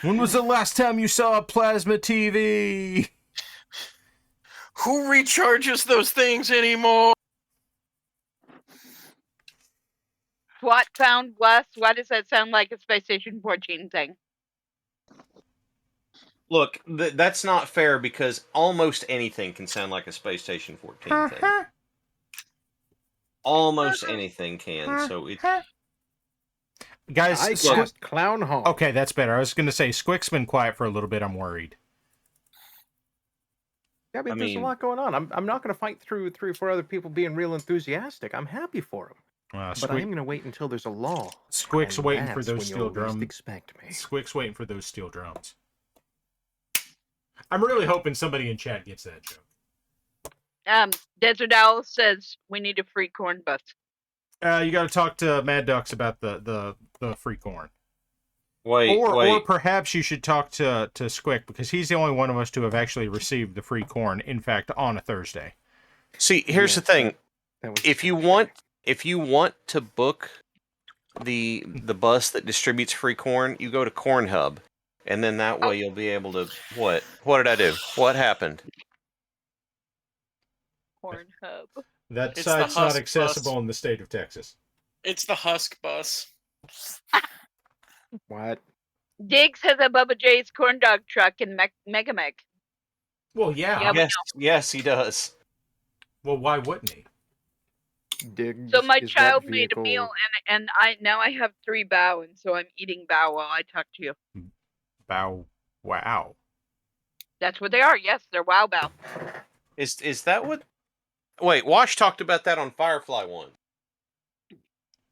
When was the last time you saw a plasma TV? Who recharges those things anymore? SWAT found Wes. Why does that sound like a Space Station 14 thing? Look, that's not fair because almost anything can sound like a Space Station 14 thing. Almost anything can. So it's Guys, I cast Clown Hall. Okay, that's better. I was going to say Squick's been quiet for a little bit. I'm worried. Yeah, there's a lot going on. I'm not going to fight through 3 or 4 other people being real enthusiastic. I'm happy for them. But I am going to wait until there's a law. Squick's waiting for those steel drums. Expect me. Squick's waiting for those steel drums. I'm really hoping somebody in chat gets that joke. Desert Owl says we need a free corn bus. You got to talk to Mad Ducks about the free corn. Wait. Or perhaps you should talk to Squick because he's the only one of us to have actually received the free corn. In fact, on a Thursday. See, here's the thing: if you want to book the bus that distributes free corn, you go to Corn Hub, and then that way you'll be able to. What did I do? What happened? Corn Hub. That site's not accessible in the state of Texas. It's the Husk bus. What? Diggs has a Bubba J's corn dog truck in Megameg. Well, yeah. Yes, he does. Well, why wouldn't he? Diggs, so my child made a meal, and I have 3 bao, and so I'm eating bao while I talk to you. Bao, wow. That's what they are. Yes, they're wow bao. Is that what? Wait, Wash talked about that on Firefly one.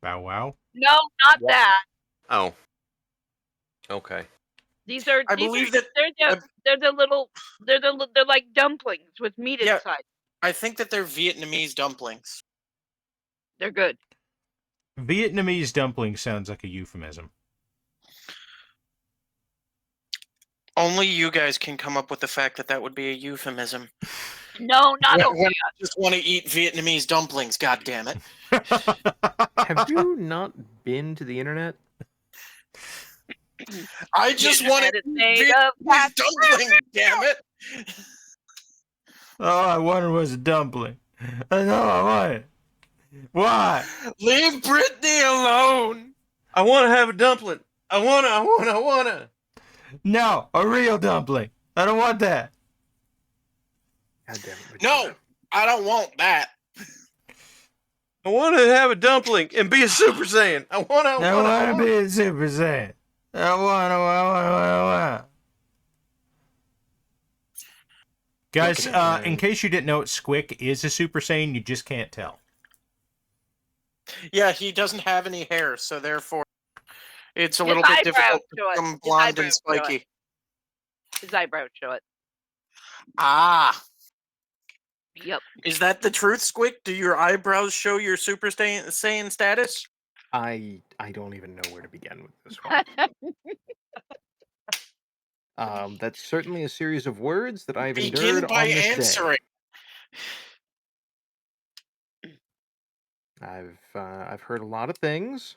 Bow wow? No, not that. Oh. Okay. These are. I believe that they're like dumplings with meat inside. I think that they're Vietnamese dumplings. They're good. Vietnamese dumpling sounds like a euphemism. Only you guys can come up with the fact that would be a euphemism. No, not when I just want to eat Vietnamese dumplings, goddammit. Have you not been to the internet? I just want to eat Vietnamese dumplings, damn it. All I wanted was a dumpling. That's all I wanted. Why? Leave Brittany alone. I want to have a dumpling. I wanna. No, a real dumpling. I don't want that. God damn it. No, I don't want that. I want to have a dumpling and be a Super Saiyan. I want to be a Super Saiyan. I want. Guys, in case you didn't know, Squick is a Super Saiyan. You just can't tell. Yeah, he doesn't have any hair, so therefore it's a little bit difficult to become blonde and spiky. His eyebrows show it. Ah. Yep. Is that the truth, Squick? Do your eyebrows show your Super Saiyan status? I don't even know where to begin with this one. That's certainly a series of words that I've endured on this answering. Day. I've heard a lot of things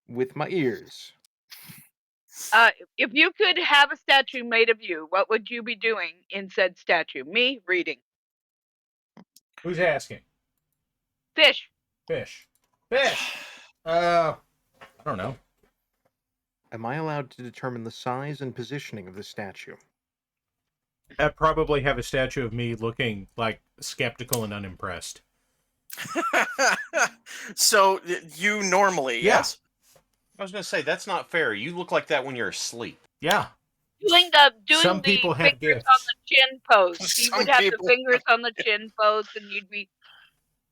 with my ears. If you could have a statue made of you, what would you be doing in said statue? Me, reading. Who's asking? Fish. I don't know. Am I allowed to determine the size and positioning of the statue? I'd probably have a statue of me looking like skeptical and unimpressed. So you normally, yes? I was going to say, that's not fair. You look like that when you're asleep. Yeah. Doing Some people have fingers gifts. on the chin pose. You would have the fingers on the chin pose, and you'd be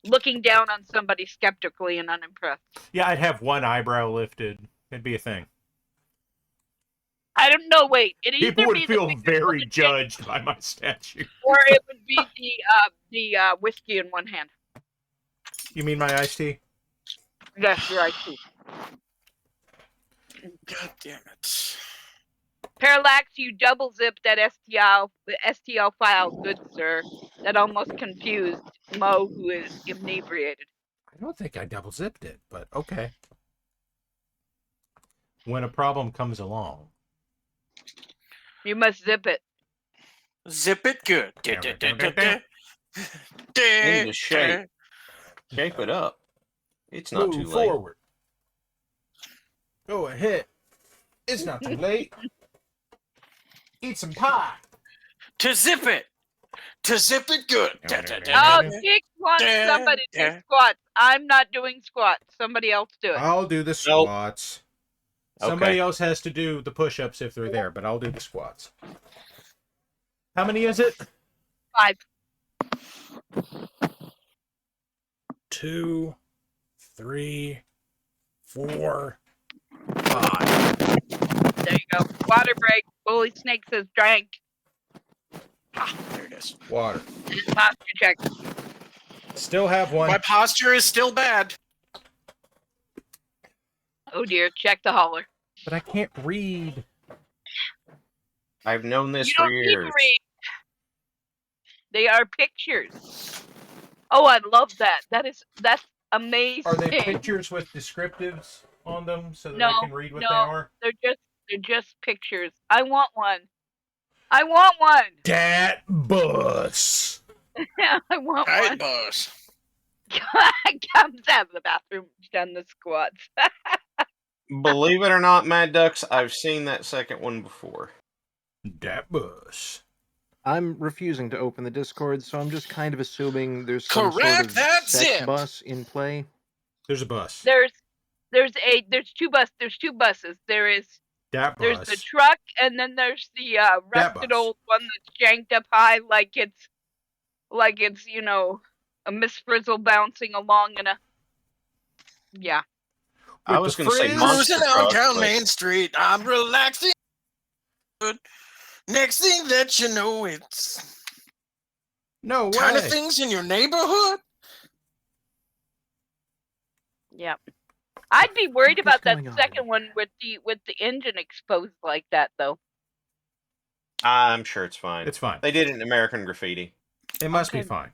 looking down on somebody skeptically and unimpressed. Yeah, I'd have one eyebrow lifted. It'd be a thing. I don't know. Wait, people would feel very judged by my statue. Or it would be the whiskey in one hand. You mean my iced tea? Yes, your iced tea. God damn it. Parallax, you double zipped that STL file, good sir. That almost confused Mo, who is inebriated. I don't think I double zipped it, but okay. When a problem comes along, you must zip it. Zip it good. You need to shape it up. It's not too Move late. forward. Go ahead. It's not too late. Eat some pie. To zip it good. I'll kick somebody do squats. I'm not doing squats. Somebody else do it. I'll do the squats. Nope. Somebody Okay. else has to do the push-ups if they're there, but I'll do the squats. How many is it? 5. 2, 3, 4, 5. There you go. Water break. Bully Snake says drank. Ah, there it is. Water. Posture check. Still have one. My posture is still bad. Oh dear. Check the holler. But I can't read. I've known this You for don't need to years. read. They are pictures. Oh, I love that. That's amazing. Are they pictures with descriptives on them so that No, I can read what no. they are? They're just pictures. I want one. I want one. Dat bus. I want Right, one. boss. Comes out of the bathroom, done the squats. Believe it or not, Mad Ducks, I've seen that second one before. Dat bus. I'm refusing to open the Discord, so I'm just kind of assuming there's some Correct sort of that sex zip. bus in play. There's a bus. There's two buses. There's Dat the bus. truck, and then there's the rusted bus. old one that's janked up high, like it's a Miss Frizzle bouncing along in a yeah. I was going to say frizz. monster Cruising truck, down but Main Street, I'm relaxing. Next thing that you know, it's No kind of way. things in your neighborhood. Yeah. I'd be worried What is about that going on? second one with the engine exposed like that though. I'm sure it's fine. It's fine. They did it in American Graffiti. It must be Okay. fine.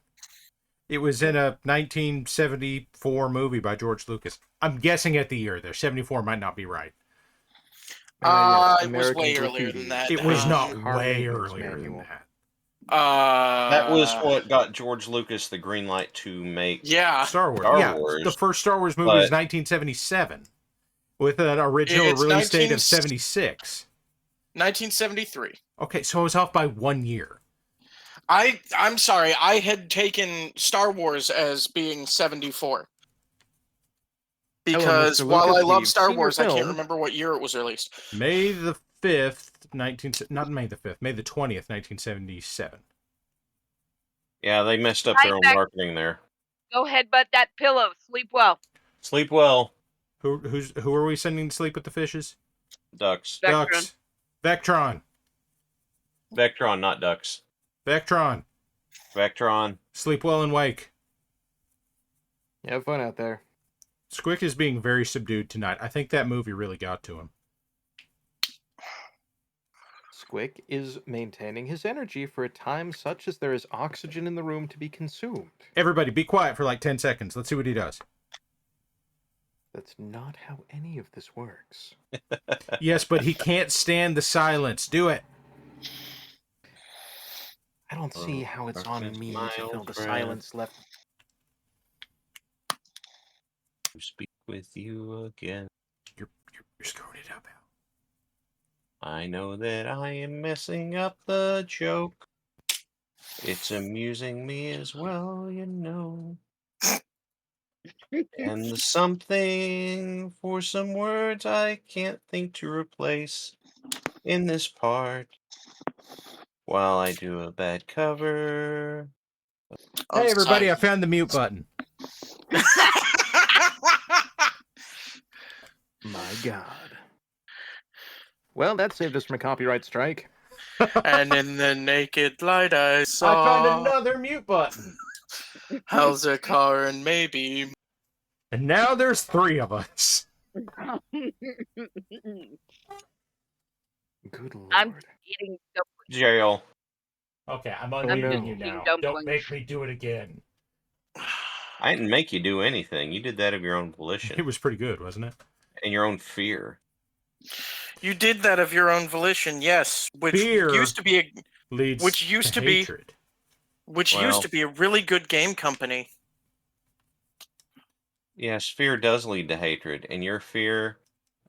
It was in a 1974 movie by George Lucas. I'm guessing at the year there. 74 might not be right. Yes, It was American way earlier Graffiti. than that. It was not Harley way Davidson earlier than manual. that. That was what got George Lucas the green light to make Yeah. Star Wars. Star Yeah, Wars, the first Star Wars movie was but- 1977 with an original It's release date 19 of 76. 1973. Okay, so I was off by 1 year. I'm sorry. I had taken Star Wars as being 74. Because Mr. while Lucas, I love we've Star seen your Wars, I can't film. remember what year it was released. May the 5th, not May the 5th, May the 20th, 1977. Yeah, they messed up Hi, their own Beck. marketing there. Go headbutt that pillow. Sleep well. Sleep well, Who are we sending to sleep with the fishes? ducks. Vectron. Ducks. Vectron. Vectron, not ducks. Vectron. Vectron. Sleep well and wake. Have fun out there. Squick is being very subdued tonight. I think that movie really got to him. Squick is maintaining his energy for a time such as there is oxygen in the room to be consumed. Everybody, be quiet for like 10 seconds. Let's see what he does. That's not how any of this works. Yes, but he can't stand the silence. Do it. I don't see how it's on darkness, me my to fill old the friend. silence left. To speak with you again. You're screwing it up, Al. I know that I am messing up the joke. It's amusing me as well, you know. And the something for some words I can't think to replace in this part. While I do a bad cover. Hey, everybody, I found the mute button. My God. Well, that saved us from a copyright strike. And in the naked light I I saw found another mute button. how's a car and maybe And now there's 3 of us. Good Lord. I'm eating Jail. Okay, I'm no. unmuting you eating now. dumplings. Don't make me do it again. I didn't make you do anything. You did that of your own It volition was pretty good, wasn't it? and your own fear. you did that of your own volition, yes. Which Fear used to be a Leads Which used to to be- hatred. which Well. used to be a really good game company. Yes, fear does lead to hatred, and your fear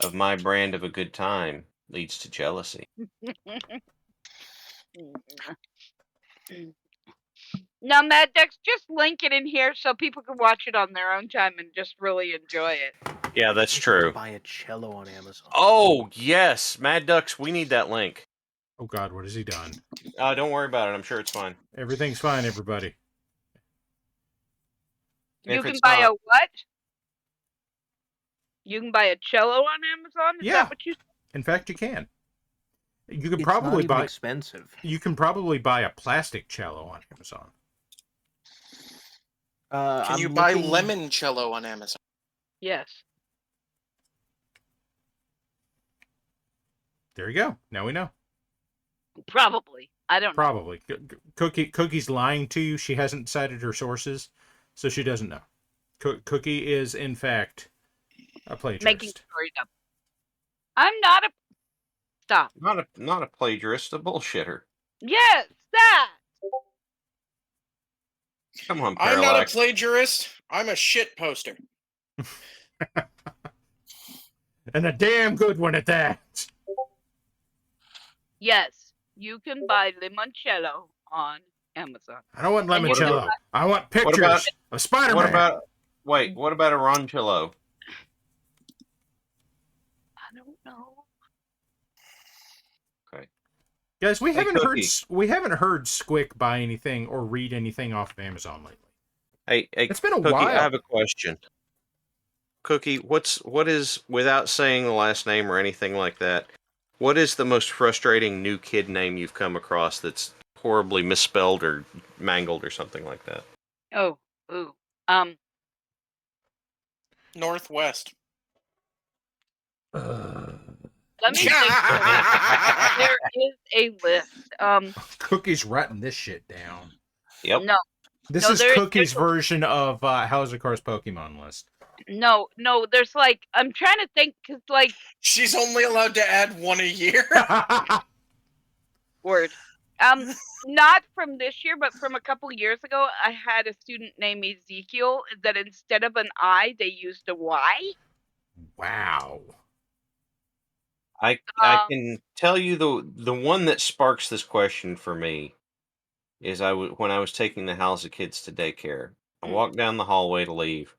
of my brand of a good time leads to jealousy. Now, Mad Dex, just link it in here so people can watch it on their own time and just really enjoy it. Yeah, that's You true. can buy a cello on Amazon. Oh, yes. Mad Ducks, we need that link. Oh, God, what has he done? Don't worry about it. I'm sure it's fine. Everything's fine, everybody. You If can it's buy not, a what? You can buy a cello on Amazon? Is Yeah. that what you In fact, you can. You can It's probably not even buy. expensive. You can probably buy a plastic cello on Amazon. Can you buy limoncello on Amazon? Yes. There you go. Now we know. Probably. I don't know. Probably. Cookie's lying to you. She hasn't cited her sources, so she doesn't know. Cookie is, in fact, a plagiarist. Making stories up. I'm not a... Stop. not a plagiarist, a bullshitter. Yes, that! Come on, I'm not a Parallax. plagiarist. I'm a shit poster. And a damn good one at that. Yes, you can buy limoncello on Amazon. I don't want And you can limoncello. buy- I want pictures about- of Spider-Man. What about a roncello? I don't know. Okay. Guys, we Hey, haven't Cookie. heard Squick buy anything or read anything off of Amazon lately. Hey, It's been a Cookie, while. I have a question. Cookie, what is, without saying the last name or anything like that, what is the most frustrating new kid name you've come across that's horribly misspelled or mangled or something like that? Oh, ooh. Northwest. Let me think. There is a list. Cookie's writing this shit down. Yep. No. This is Cookie's version of How's the Course Pokemon list. No, there's like, I'm trying to think, because like... She's only allowed to add one a year? Word. Not from this year, but from a couple years ago, I had a student named Ezekiel that instead of an I, they used a Y. Wow. I can tell you the one that sparks this question for me is when I was taking the How's the Kids to daycare. I walked down the hallway to leave.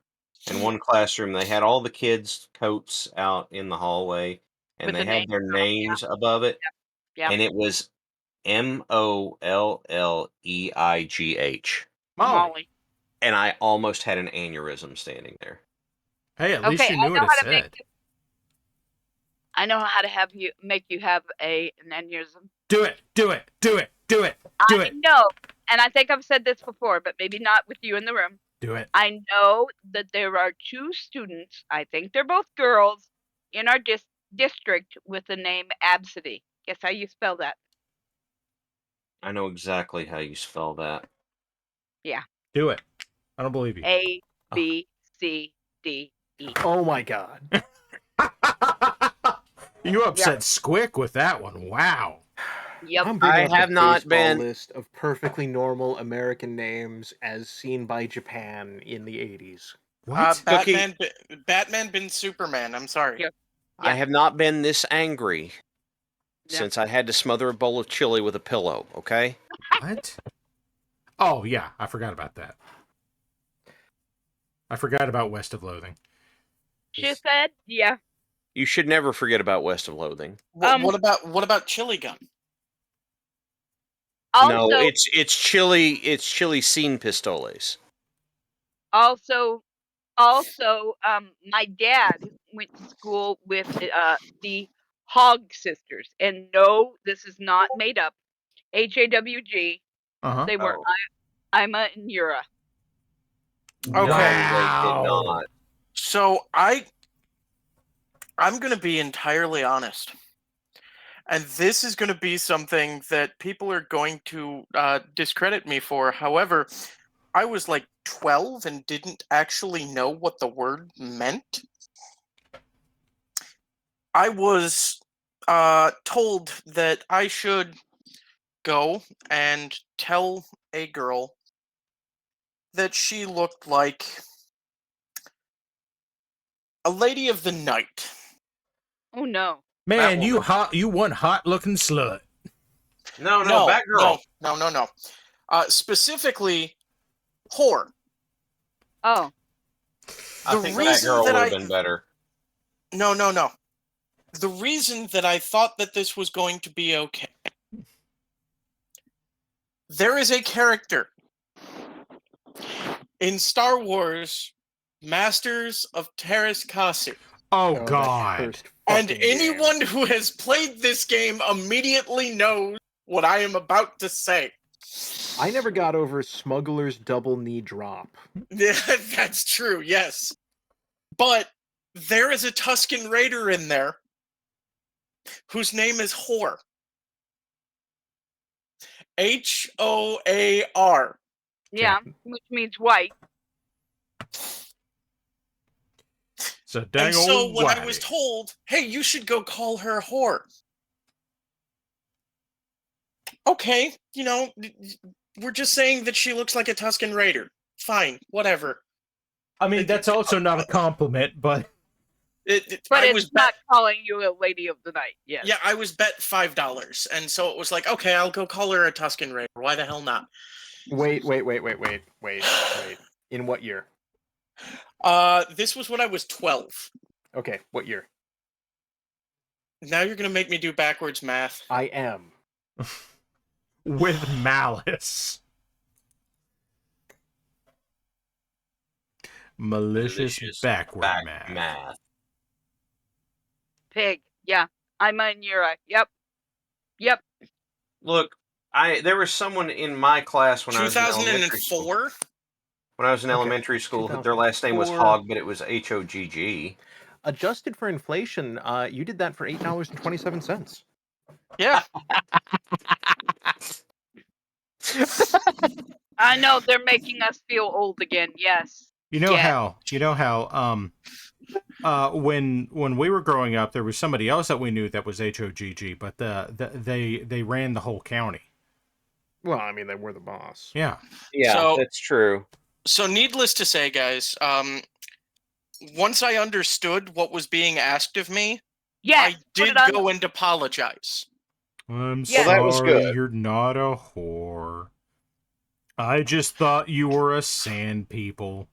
In one classroom, they had all the kids' coats out in the hallway, and With they the had their names on 'em, names above it, Yep. and it was Molleigh. Molly. And I almost had an aneurysm standing there. Hey, at least you knew what it said. I know how to make you have an aneurysm. Do it. I know, and I think I've said this before, but maybe not with you in the room. Do it. I know that there are 2 students, I think they're both girls, in our district with the name Absidy. Guess how you spell that? I know exactly how you spell that. Yeah. Do it. I don't believe you. A-B-C-D-E. Oh my god. You upset Squick with that one. Wow. Yep. I'm bringing up I have the not baseball been list of perfectly normal American names as seen by Japan in the 80s. What? Batman been Superman. I'm sorry. Yep. I have not been this angry since I had to smother a bowl of chili with a pillow, okay? What? Oh, yeah. I forgot about that. I forgot about West of Loathing. She said, yeah. You should never forget about West of Loathing. What about Chili Gun? Also, no, it's chili scene pistoles. Also, my dad went to school with the Hogg sisters, and no, this is not made up. HAWG. Uh-huh. They were Ima and Yura. Okay. No, they did not. So I'm going to be entirely honest. And this is going to be something that people are going to discredit me for. However, I was like 12 and didn't actually know what the word meant. I was told that I should go and tell a girl that she looked like A lady of the night. Oh no. Man, Batwoman. you one hot looking slut. No, No, Batgirl. No. Specifically, whore. Oh. I The think reason Batgirl that would have been better. No. The reason that I thought that this was going to be okay. There is a character in Star Wars Masters of Terras Kasi. Oh, that God. cursed And fucking game. anyone who has played this game immediately knows what I am about to say. I never got over Smuggler's double knee drop. That's true, yes. But there is a Tusken Raider in there whose name is Whore. H-O-A-R. Yeah, which means white. So dang And so old when I whitey. was told, hey, you should go call her Whore. Okay, we're just saying that she looks like a Tusken Raider. Fine, whatever. I mean, that's also not a compliment, but... But it's not calling you a lady of the night. Yes. Yeah, I was bet $5, and so it was like, okay, I'll go call her a Tusken Raider. Why the hell not? Wait. In what year? This was when I was 12. Okay, what year? Now you're gonna make me do backwards math. I am. With malice. Malicious backward math. Pig. Yeah. I'm on Yura. Yep. Look, there was someone in my class when I was in elementary school. 2004? When I was in elementary school, their last name was 2004. Hogg, but it was H-O-G-G. Adjusted for inflation, you did that for $8.27. Yeah. I know they're making us feel old again. Yes. You know how when we were growing up, there was somebody else that we knew that was H-O-G-G, but they ran the whole county. Well, I mean, they were the boss. Yeah. Yeah, So- that's true. So needless to say, guys, once I understood what was being asked of me, Yes. I did go and apologize. I'm Yeah. sorry, that was good. you're not a whore. I just thought you were a sand people.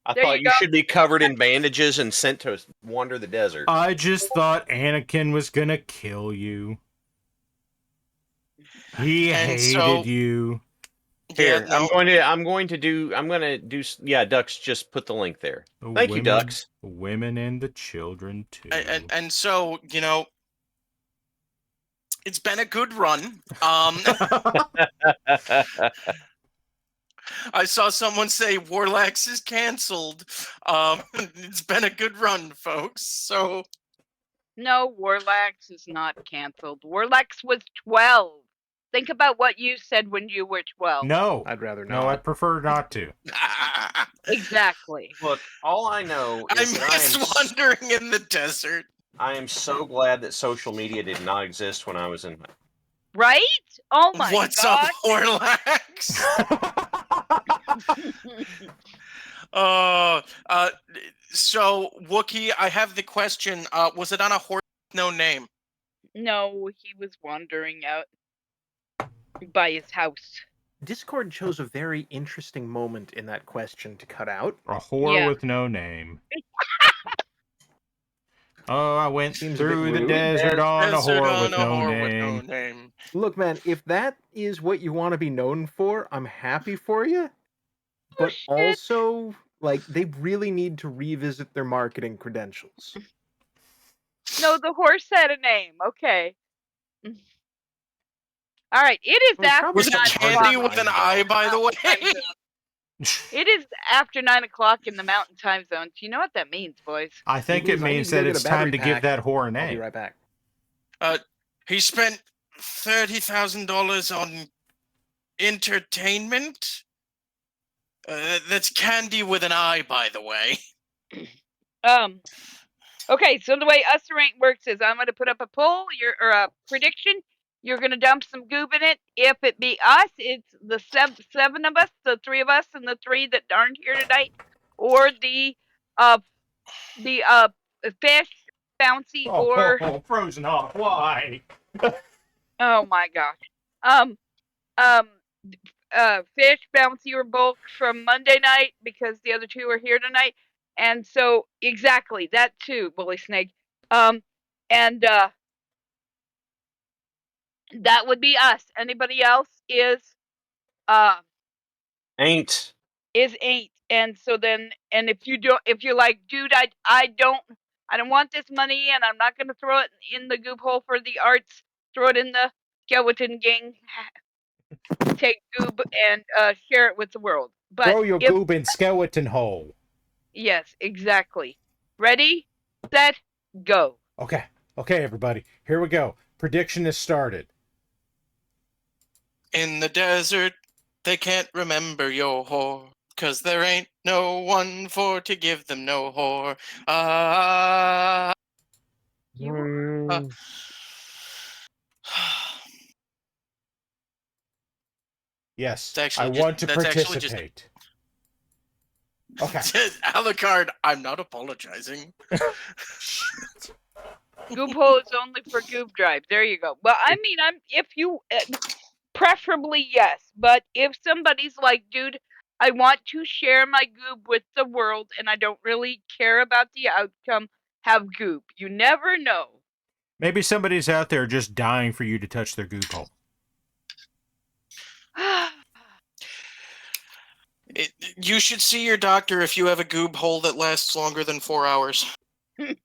I There thought you you go. should be covered in bandages and sent to wander the desert. I just thought Anakin was gonna kill you. He And hated so- you. Here, Yeah, no, I'm going to do. Yeah, Ducks, just put the link there. The Thank you, Ducks. Women and the children too. and so, it's been a good run. I saw someone say Warlax is canceled. It's been a good run, folks. So No, Warlax is not canceled. Warlax was 12. Think about what you said when you were 12. No, I'd rather no, not. I'd prefer not to. Exactly. Look, all I know I is that miss wandering in the desert. I am so glad that social media did not exist when I was in. Right? Oh my What's god. up, Warlax? So Wookie, I have the question. Was it on a horse with no name? No, he was wandering out by his house. Discord chose a very interesting moment in that question to cut out. A whore Yeah. with no name. Oh, I went Seems a bit through the rude. desert on a Desert whore on with a no whore with name. no name. Look, man, if that is what you want to be known for, I'm happy for you. But shit. also, like, they really need to revisit their marketing credentials. No, the horse had a name. Okay. All right. It is Well, after probably Was it 9 not hard Candy to o'clock. with an find, eye, though. by the way? It is after 9 o'clock in the mountain time zone. Do you know what that means, boys? I think It it means I need means to go that get a it's time battery to give pack. that whore a I'll be name. right back. He spent $30,000 on entertainment. That's Candy with an eye, by the way. Okay, so the way Us Rank works is I'm gonna put up a poll, or a prediction. You're gonna dump some goob in it. If it be us, it's the seven of us, the three of us, and the three that aren't here tonight, or the fish, bouncy, or frozen off. Why? oh my gosh, fish, bouncy, or bulk from Monday night because the other two are here tonight, and so exactly that too, bully snake. And that would be us. Anybody else is Ain't. Ain't. And so then, and if you're like, dude, I don't want this money, and I'm not gonna throw it in the goop hole for the arts. Throw it in the skeleton gang. Take goob and share it with the world. But Throw your goob in skeleton hole. Yes, exactly. Ready, set, go. Okay, everybody. Here we go. Prediction has started. In the desert, they can't remember your whore, 'cause there ain't no one for to give them no whore. Yes, actually I just- want to that's actually just- participate. Okay. Alucard, I'm not apologizing. Goop hole is only for goop drive. There you go. Well, I mean, if you preferably yes, but if somebody's like, dude, I want to share my goop with the world and I don't really care about the outcome, have goop. You never know. Maybe somebody's out there just dying for you to touch their goop hole. You should see your doctor if you have a goob hole that lasts longer than 4 hours. If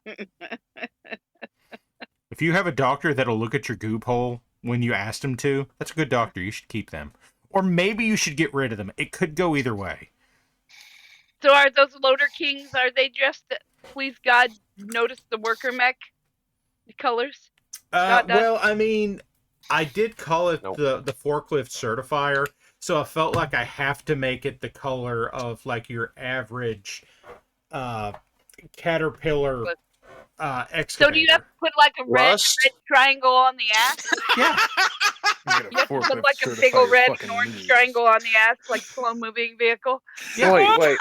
you have a doctor that'll look at your goop hole when you asked him to, that's a good doctor. You should keep them. Or maybe you should get rid of them. It could go either way. So are those loader kings, are they just, please God, notice the worker mech colors? Well, I mean, I did call it the forklift certifier, so I felt like I have to make it the color of like your average Caterpillar excavator. So do you have to put like a red triangle on the ass? Yeah. You have to put like a big old red and orange triangle on the ass, like slow moving vehicle. Yeah. Wait.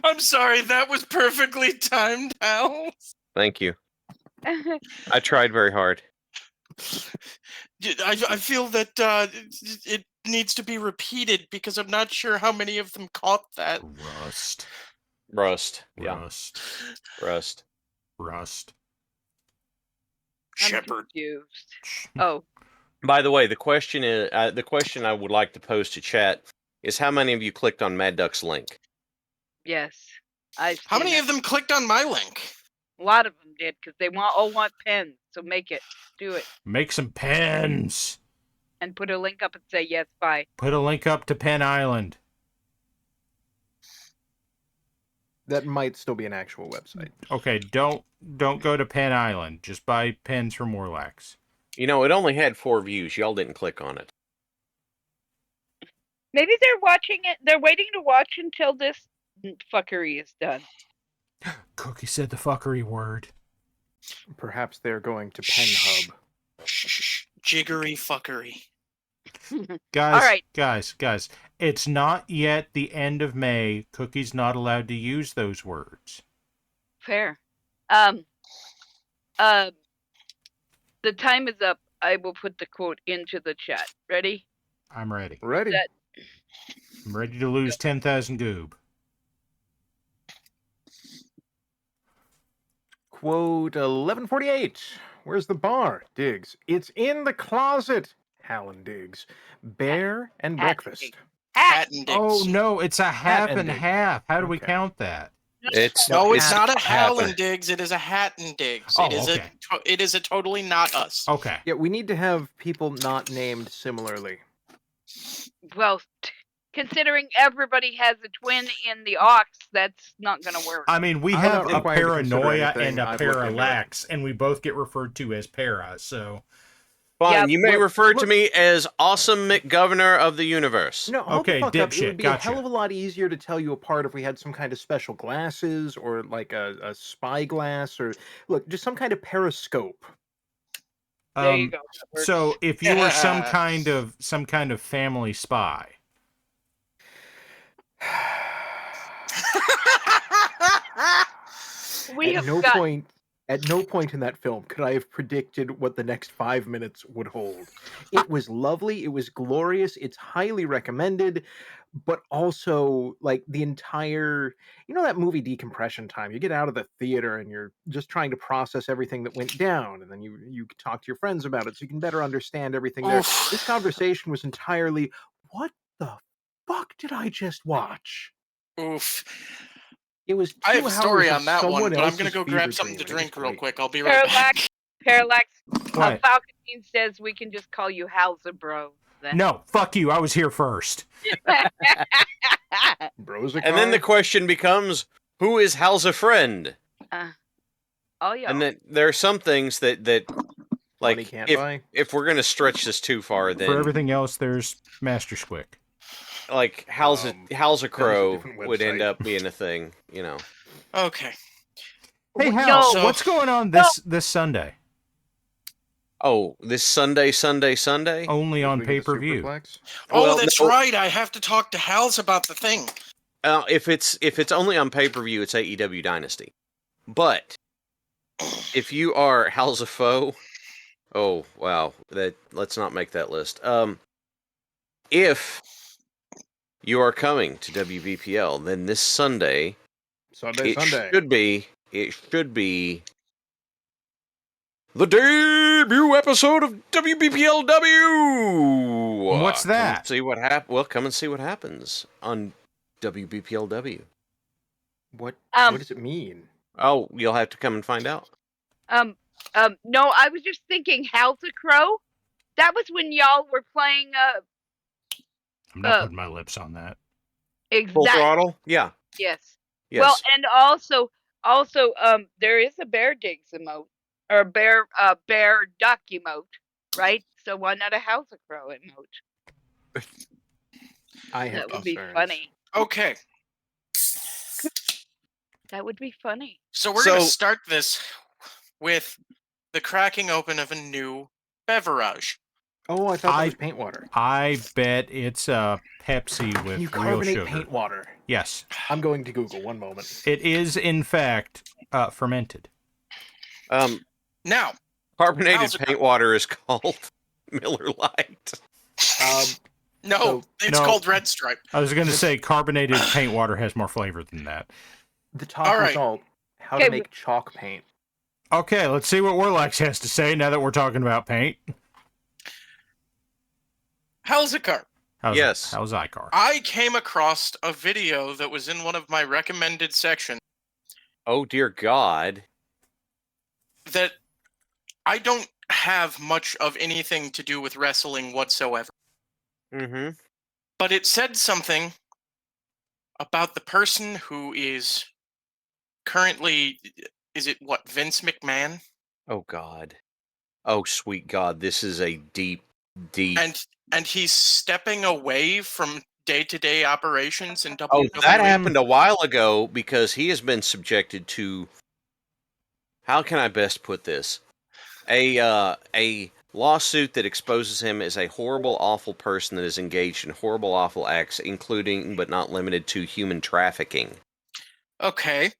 I'm sorry, that was perfectly timed, Al. Thank you. I tried very hard. I feel that it needs to be repeated because I'm not sure how many of them caught that. Rust. Yeah. Rust. Shepherd. Oh. By the way, the question I would like to pose to chat is how many of you clicked on Mad Duck's link? Yes. How many of them clicked on my link? A lot of them did because they all want pens. So make it. Do it. Make some pens. And put a link up and say yes, bye. Put a link up to Pen Island. That might still be an actual website. Okay, don't go to Pen Island. Just buy pens from Warlax. You know, it only had 4 views. Y'all didn't click on it. Maybe they're watching it. They're waiting to watch until this fuckery is done. Cookie said the fuckery word. Perhaps they're going to Pen Hub. Jiggery fuckery. Guys, all right. guys, it's not yet the end of May. Cookie's not allowed to use those words. Fair. The time is up. I will put the quote into the chat. Ready? I'm ready. Ready. I'm ready to lose 10,000 goob. Quote 1148. Where's the bar? Diggs. It's in the closet. Hallen Diggs. Bear and breakfast. Hat and Diggs. Oh no, it's a half and and Diggs. half. How do we count that? It's It's not a Hal Hallen Diggs. It is a Hatton Diggs. Oh, It is a totally not us. Okay. Yeah, we need to have people not named similarly. Well, considering everybody has a twin in the ox, that's not going to work. I mean, we I'm have not a required to consider paranoia anything. and a I've looked into it. parallax, and we both get referred to as para, so... Fine, Yeah, you may look- refer to look- me as Awesome McGovernor of the Universe. No, hold Okay, the fuck up. It dipshit, would be gotcha. a hell of a lot easier to tell you apart if we had some kind of special glasses or like a spyglass or look, just some kind of periscope. There you go. That works. So, if you were some kind of family spy... We At have no got. point, at no point in that film could I have predicted what the next 5 minutes would hold. It was lovely. It was glorious. It's highly recommended, but also like the entire, that movie Decompression Time. You get out of the theater and you're just trying to process everything that went down, and then you talk to your friends about it so you can better understand everything there. Oof. This conversation was entirely, what the fuck did I just watch? Oof. It was 2 I have a story hours on of that one, someone but I'm else's gonna go fever grab something dream, to and it was drink real great. quick. I'll be right back. Parallax. What? Falcon says we can just call you Halza, bro. Then. No, fuck you. I was here first. Brozakar? And then the question becomes, who is Hal's a friend? Oh yeah. And then there are some things that Money like can't buy. if we're gonna stretch this too far, then For everything else, there's Master Squick. like Hal's a That is a Crow different would end website. up being a thing, Okay. Hey, No. Hal, So- what's going on this Sunday? Oh, this Sunday? Only This on week at the pay-per-view. Superplex? Oh, Well, that's no. right. I have to talk to Hal's about the thing. If it's only on pay-per-view, it's AEW Dynasty. But if you are Hal's a foe, oh wow, let's not make that list. If you are coming to WVPL, then this Sunday, Sunday. it should be the debut episode of WBPLW. What's that? Come and see what happens on WBPLW. What Um, does it mean? Oh, you'll have to come and find out. no, I was just thinking Halza Crow. That was when y'all were playing I'm not putting my lips on that. Full exact. throttle? Yeah. Yes. Yes. Well, and also, there is a bear digs emote or bear duck emote, right? So why not a Halza Crow emote? I have That would be concerns. funny. Okay. That would be funny. So we're going to start this with the cracking open of a new beverage. Oh, I thought that was paint water. I bet it's Pepsi with Can you real carbonate sugar. paint water? Yes. I'm going to Google one moment. It is, in fact, fermented. Now, Carbonated paint water is called Miller Lite. No, it's called Red Stripe. I was going to say carbonated paint water has more flavor than that. The top result, how to make chalk paint. Okay, let's see what Warlax has to say now that we're talking about paint. How's it, Car? How's Icar? I came across a video that was in one of my recommended sections. Oh, dear God. That I don't have much of anything to do with wrestling whatsoever. Mm-hmm. But it said something about the person who is currently, is it what, Vince McMahon? Oh, God. Oh, sweet God. This is a deep... And he's stepping away from day-to-day operations in WWE. Oh, that happened a while ago because he has been subjected to... How can I best put this? A lawsuit that exposes him as a horrible, awful person that is engaged in horrible, awful acts, including but not limited to human trafficking. Okay.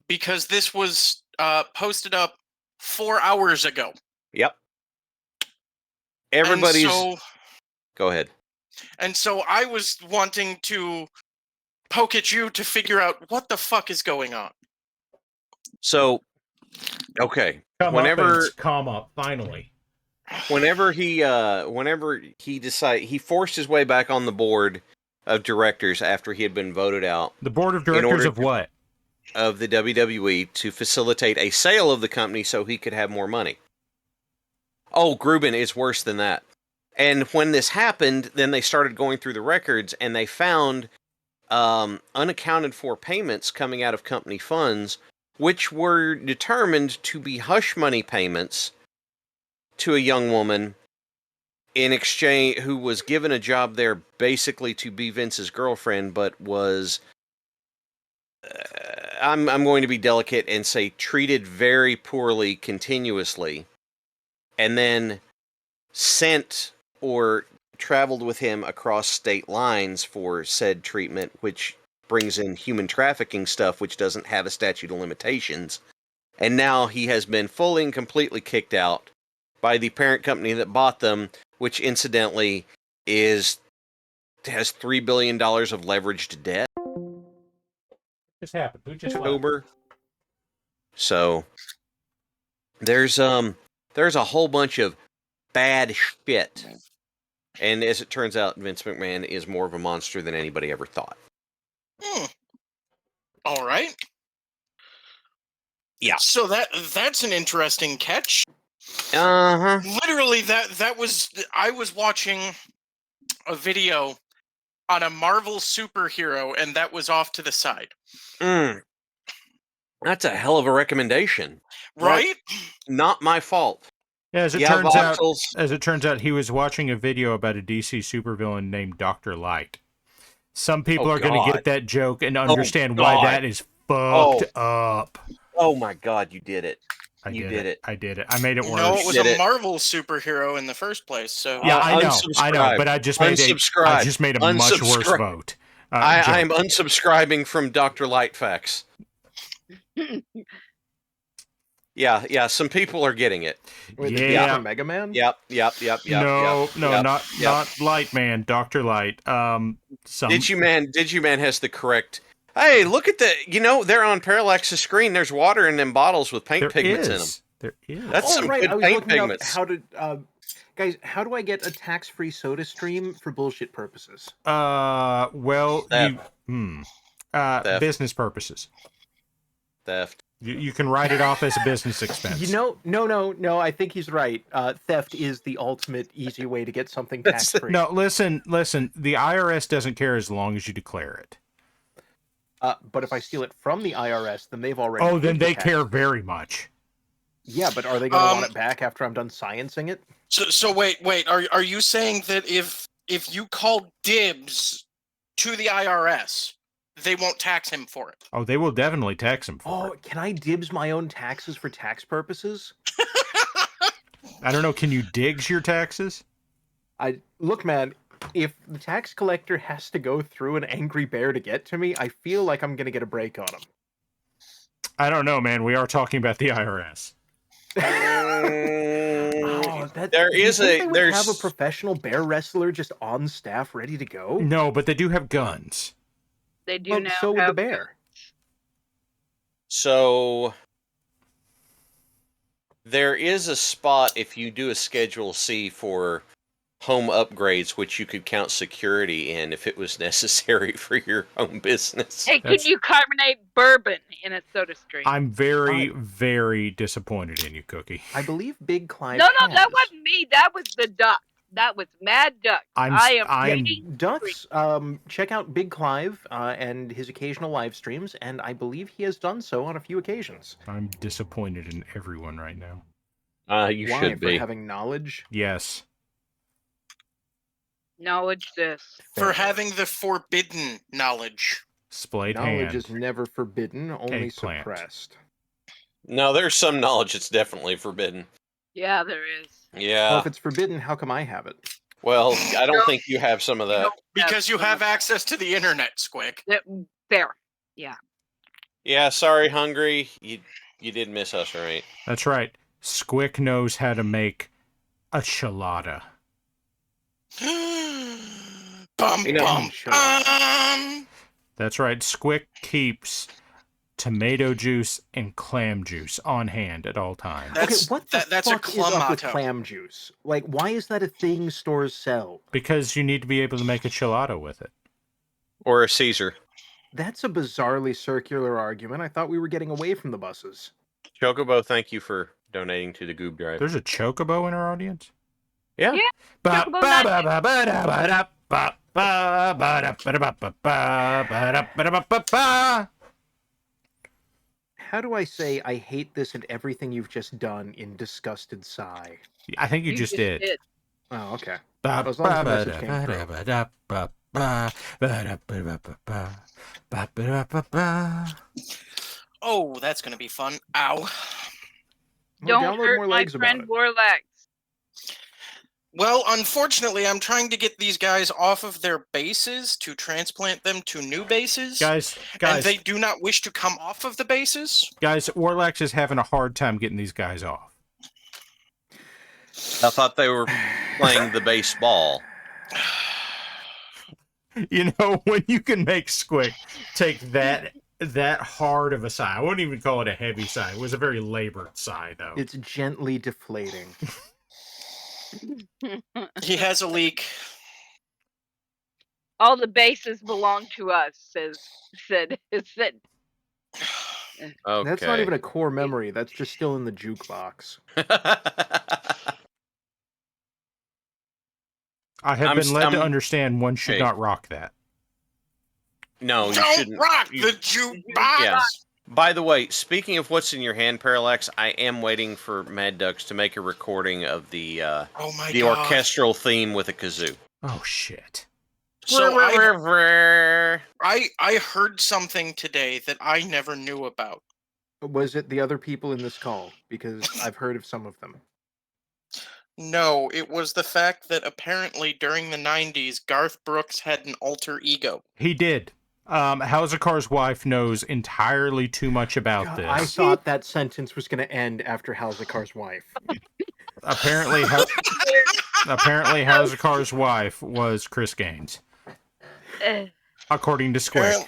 Because this was posted up 4 hours ago. Yep. Everybody's... Go ahead. And so I was wanting to poke at you to figure out what the fuck is going on. So, okay. Come up, finally. Whenever he decided, he forced his way back on the board of directors after he had been voted out. The board of directors of what? Of the WWE to facilitate a sale of the company so he could have more money. Oh, Grubin is worse than that. And when this happened, then they started going through the records and they found unaccounted for payments coming out of company funds, which were determined to be hush money payments to a young woman in exchange, who was given a job there basically to be Vince's girlfriend, but was, I'm going to be delicate and say treated very poorly continuously, and then sent or traveled with him across state lines for said treatment, which brings in human trafficking stuff, which doesn't have a statute of limitations. and now he has been fully and completely kicked out by the parent company that bought them, which incidentally has $3 billion of leveraged debt. Just happened. Who just left? October. So there's a whole bunch of bad shit. And as it turns out, Vince McMahon is more of a monster than anybody ever thought. All right. Yeah. So that's an interesting catch. Uh-huh. Literally, I was watching a video on a Marvel superhero, and that was off to the side. That's a hell of a recommendation. Right? Not my fault. Yeah, as it turns out, he was watching a video about a DC supervillain named Dr. Light. Some people are going to get that joke and understand why that is fucked up. Oh my God, you did it. I did it. I made it worse. No, it was a Marvel superhero in the first place. So yeah, I know, but I just made a much worse vote. I'm unsubscribing from Dr. Light Facts. Yeah, some people are getting it. Wait, the Mega Man? Yep. Not Light Man, Dr. Light. Digimon has the correct. Hey, look at they're on Parallax's screen. There's water in them bottles with paint pigments in them. There is. That's some good paint pigments. Guys, how do I get a tax-free soda stream for bullshit purposes? Business purposes. Theft. You can write it off as a business expense. No. I think he's right. Theft is the ultimate easy way to get something tax-free. No, listen. The IRS doesn't care as long as you declare it. But if I steal it from the IRS, then they've already. Oh, then they care very much. Yeah, but are they going to want it back after I'm done sciencing it? So wait. Are you saying that if you call dibs to the IRS, they won't tax him for it? Oh, they will definitely tax him for it. Oh, can I dibs my own taxes for tax purposes? I don't know. Can you digs your taxes? Look, man. If the tax collector has to go through an angry bear to get to me, I feel like I'm going to get a break on him. I don't know, man. We are talking about the IRS. There's have a professional bear wrestler just on staff ready to go. No, but they do have guns. They do now. So would the bear. So there is a spot if you do a Schedule C for home upgrades, which you could count security in if it was necessary for your home business. Hey, could you carbonate bourbon in a soda stream? I'm very, very disappointed in you, Cookie. I believe Big Clive. No, that wasn't me. That was the duck. That was Mad Duck. Ducks. Check out Big Clive and his occasional live streams, and I believe he has done so on a few occasions. I'm disappointed in everyone right now. You Why, should be. For having knowledge? Yes. Knowledge this. For having the forbidden knowledge. Splayed knowledge hand. is never forbidden, only suppressed. No, there's some knowledge that's definitely forbidden. Yeah, there is. Yeah. Well, if it's forbidden, how come I have it? Well, I don't think you have some of that. Because you have access to the internet, Squick. Fair. Yeah. Yeah, sorry, Hungry. You did miss us, right? That's right. Squick knows how to make a chelada. Bum. That's right. Squick keeps tomato juice and clam juice on hand at all times. That's that's a clamato. With clam juice? Like, why is that a thing stores sell? Because you need to be able to make a chelada with it. Or a Caesar. That's a bizarrely circular argument. I thought we were getting away from the buses. Chocobo, thank you for donating to the Goob Drive. There's a Chocobo in our audience? Yeah. How do I say I hate this and everything you've just done in disgusted sigh? I think you just did. Oh, okay. As long as the message came through. Oh, that's going to be fun. Ow. Don't hurt my friend Warlex. Well, unfortunately, I'm trying to get these guys off of their bases to transplant them to new bases. Guys, and they do not wish to come off of the bases. Guys, Warlax is having a hard time getting these guys off. I thought they were playing the baseball. You know, when you can make Squick take that hard of a sigh. I wouldn't even call it a heavy sigh. It was a very labored sigh, though. It's gently deflating. He has a leak. All the bases belong to us, said. Okay. That's not even a core memory. That's just still in the jukebox. I have been led to understand one should not rock that. No, you Don't shouldn't. rock the jukebox. Yeah. By the way, speaking of what's in your hand, Parallax, I am waiting for Mad Ducks to make a recording of the orchestral theme with a kazoo. Oh shit! So I heard something today that I never knew about. Was it the other people in this call? Because I've heard of some of them. No, it was the fact that apparently during the 90s, Garth Brooks had an alter ego. He did. Hausakar's wife knows entirely too much about this. I thought that sentence was going to end after Hausakar's wife. Apparently, Hausakar's wife was Chris Gaines, according to Squick.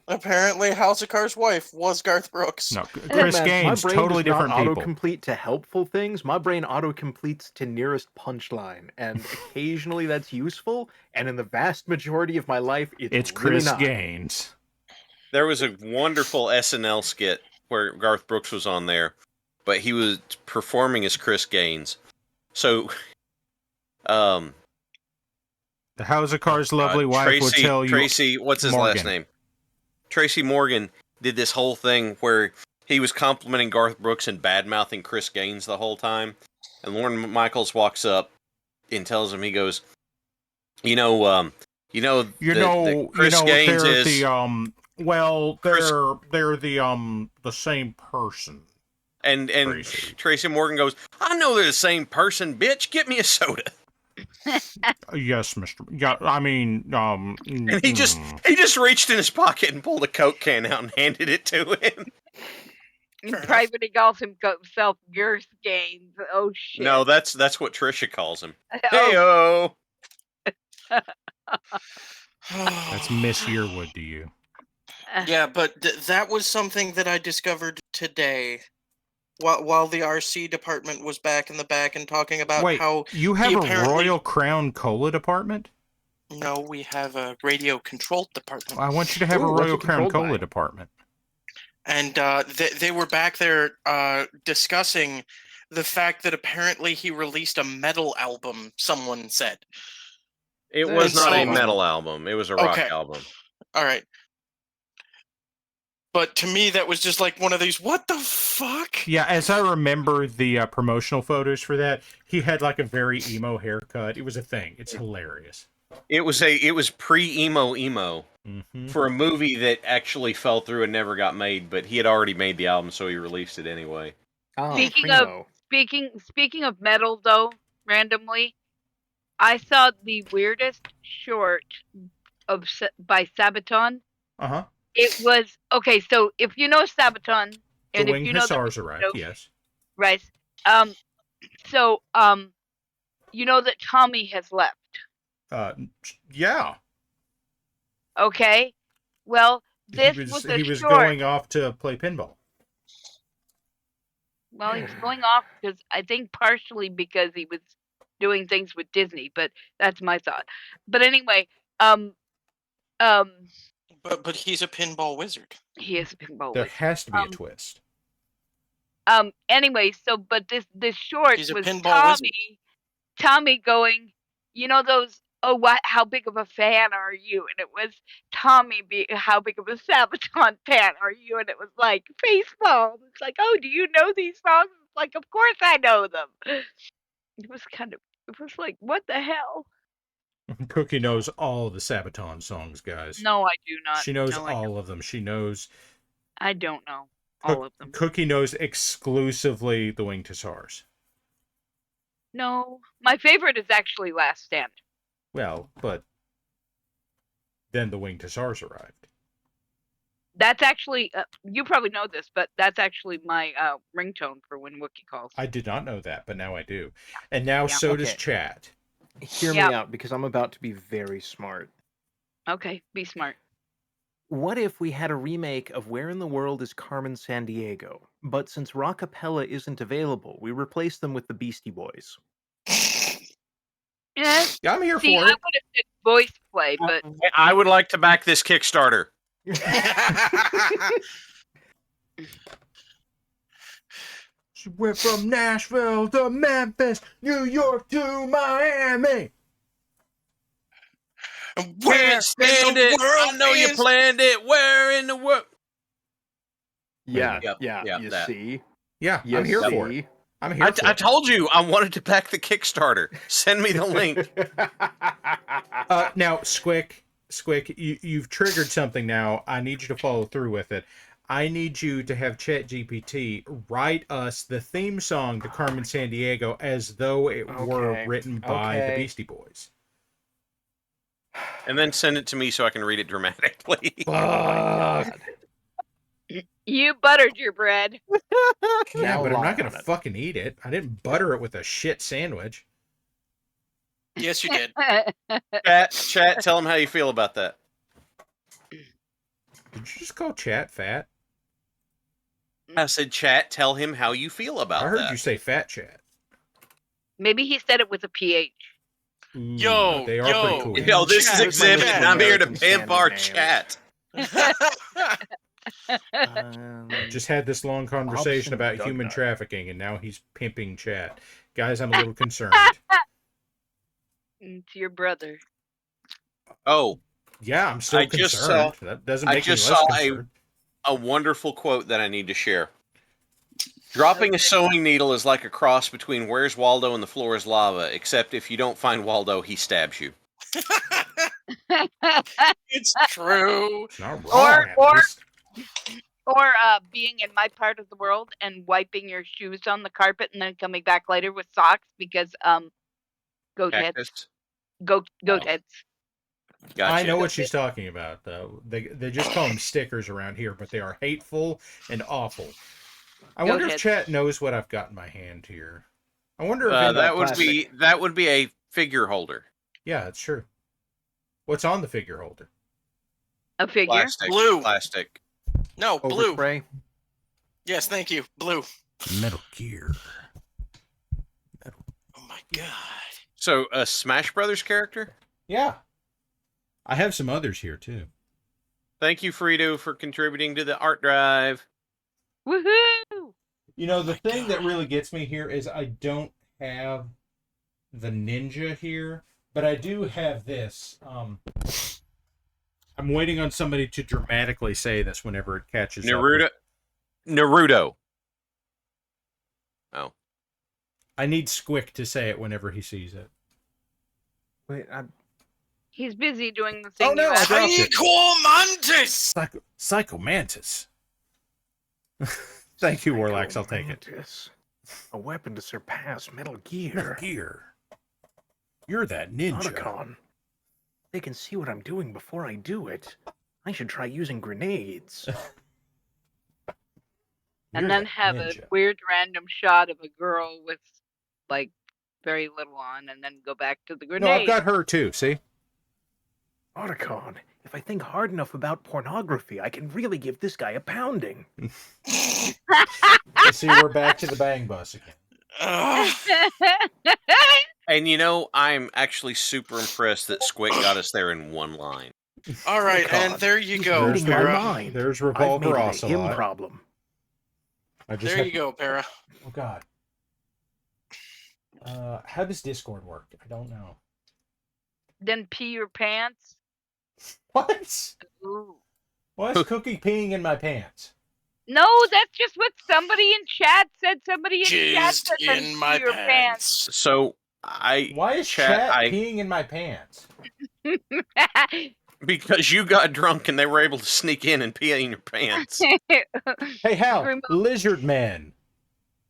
Apparently, Hausakar's wife was Garth Brooks. No, Chris Gaines, totally different people. My brain does not auto-complete to helpful things. My brain auto-completes to nearest punchline, and occasionally that's useful. And in the vast majority of my life, it's Chris really not. Gaines. There was a wonderful SNL skit where Garth Brooks was on there, but he was performing as Chris Gaines. So, the Hausakar's lovely wife would tell you. Tracy, what's his last name? Tracy Morgan did this whole thing where he was complimenting Garth Brooks and bad-mouthing Chris Gaines the whole time. And Lorne Michaels walks up and tells him, he goes, Chris Gaines is they're the same person. And Tracy Morgan goes, I know they're the same person, bitch. Get me a soda. Yes, Mr. Yeah, I mean, and he just reached in his pocket and pulled a Coke can out and handed it to him. In private, he calls himself Girth Gaines. Oh shit! No, that's what Trisha calls him. Heyo. That's Miss Yearwood to you. Yeah, but that was something that I discovered today. While the RC department was back in the back and talking about how you have a Royal Crown Cola department? No, we have a radio control department. I want you to have a Royal Crown Cola department. And they were back there discussing the fact that apparently he released a metal album, someone said. It was not a metal album. It was a rock album. All right. But to me, that was just like one of these, what the fuck? Yeah, as I remember the promotional photos for that, he had like a very emo haircut. It was a thing. It's hilarious. It was pre-emo for a movie that actually fell through and never got made, but he had already made the album, so he released it anyway. Speaking of metal, though, randomly, I saw the weirdest short by Sabaton. Uh-huh. It was okay. So if you know Sabaton, and the if you know Hussars arrived, yes, right. So you know that Tommy has left. Yeah. Okay. Well, this he was going off to play pinball. Well, he was going off because I think partially because he was doing things with Disney, but that's my thought. But anyway, But he's a pinball wizard. He is a pinball there wizard. There has to be a twist. Anyway, so but this short was Tommy going, you know those, how big of a fan are you? And it was Tommy how big of a Sabaton fan are you? And it was like facepalm. It's like, oh, do you know these songs? It's like, of course I know them. It was like, what the hell? Cookie knows all the Sabaton songs, guys. No, I do not. She knows all of them. She knows. I don't know all of them. Cookie knows exclusively the Winged Hussars. No, my favorite is actually Last Stand. Well, but then the Winged Hussars arrived. That's actually, you probably know this, but that's actually my ringtone for when Wookiee calls. I did not know that, but now I do. And now so does Okay. chat. Hear me out, because I'm about to be very smart. Okay, be smart. What if we had a remake of Where in the World is Carmen Sandiego? But since Rockapella isn't available, we replace them with the Beastie Boys. Yeah, I'm here see, for I it. would have said voice play, but I would like to back this Kickstarter. She went from Nashville to Memphis, New York to Miami. Where Stand in the it. world I know you is- planned it. Where in the world? Yeah, Yep, yeah, yep, you that. see? Yeah, You I'm here for it. see? I'm here for I it. told you I wanted to back the Kickstarter. Send me the link. Now, Squick, you've triggered something now. I need you to follow through with it. I need you to have ChatGPT write us the theme song to Carmen Sandiego as though it were Okay, written by the okay. Beastie Boys. And then send it to me so I can read it dramatically. Fuck. you buttered your bread. Yeah, Now but I'm lie not gonna on it. fucking eat it. I didn't butter it with a shit sandwich. Yes, you did. Chat, tell them how you feel about that. Did you just call chat fat? I said, chat, tell him how you feel about I heard that. you say fat chat. Maybe he said it with a PH. Ooh, Yo, they are yo. pretty cool. Yo, this Chat, is Exhibit, chat. and I'm here to American pimp our standard names. chat. Just had this long conversation Hobson about human Doughnut. trafficking, and now he's pimping chat. Guys, I'm a little concerned. To your brother. Oh, Yeah, I'm still I just concerned. saw- That doesn't I make me just less saw concerned. a wonderful quote that I need to share. Dropping a sewing needle is like a cross between Where's Waldo and The Floor is Lava, except if you don't find Waldo, he stabs you. It's true. It's not wrong, at or- least. Or being in my part of the world and wiping your shoes on the carpet and then coming back later with socks because goat heads. Cactus. Goat Oh. heads. Gotcha. I know what she's talking about, though. They just call them stickers around here, but they are hateful and awful. I Go wonder ahead. if chat knows what I've got in my hand here. I wonder if That would be a figure holder. Yeah, it's true. What's on the figure holder? A figure. Plastic. Blue. Plastic. No, blue. Overspray? Yes, thank you. Blue. Metal Gear. Oh my god. So, a Smash Brothers character? Yeah. I have some others here, too. Thank you, Frito, for contributing to the art drive. Woohoo! You know, the thing that really gets me here is I don't have the ninja here, but I do have this. I'm waiting on somebody to dramatically say this whenever it catches Naruto. up. Naruto. Oh. I need Squick to say it whenever he sees it. Wait, He's busy doing the thing. Oh, no, you I asked. dropped it. Mantis! Psychomantis. Thank you, Warlax. I'll take it. Mantis. A weapon to surpass Metal Gear. Metal Gear. You're that ninja. Otacon. They can see what I'm doing before I do it. I should try using grenades. And You're then that have ninja. a weird random shot of a girl with like very little on, and then go back to the grenade. No, I've got her too. See? Otacon, if I think hard enough about pornography, I can really give this guy a pounding. See, we're back to the bang bus again. Ugh. And you know, I'm actually super impressed that Squick got us there in one line. All right, God. and there you He's go, reading my Para. mind. There's I've Revolver made it a Ocelot. him problem. I just There have- you go, Para. Oh God. How does Discord work? I don't know. Then pee your pants. What? Ooh. Why is Cookie peeing in my pants? No, that's just what somebody in chat said. Somebody in chat Jizzed said then in pee my your pants. So, Why is Chat, chat peeing in my pants? because you got drunk and they were able to sneak in and pee in your pants. Hey, Hal, Remote. lizard men.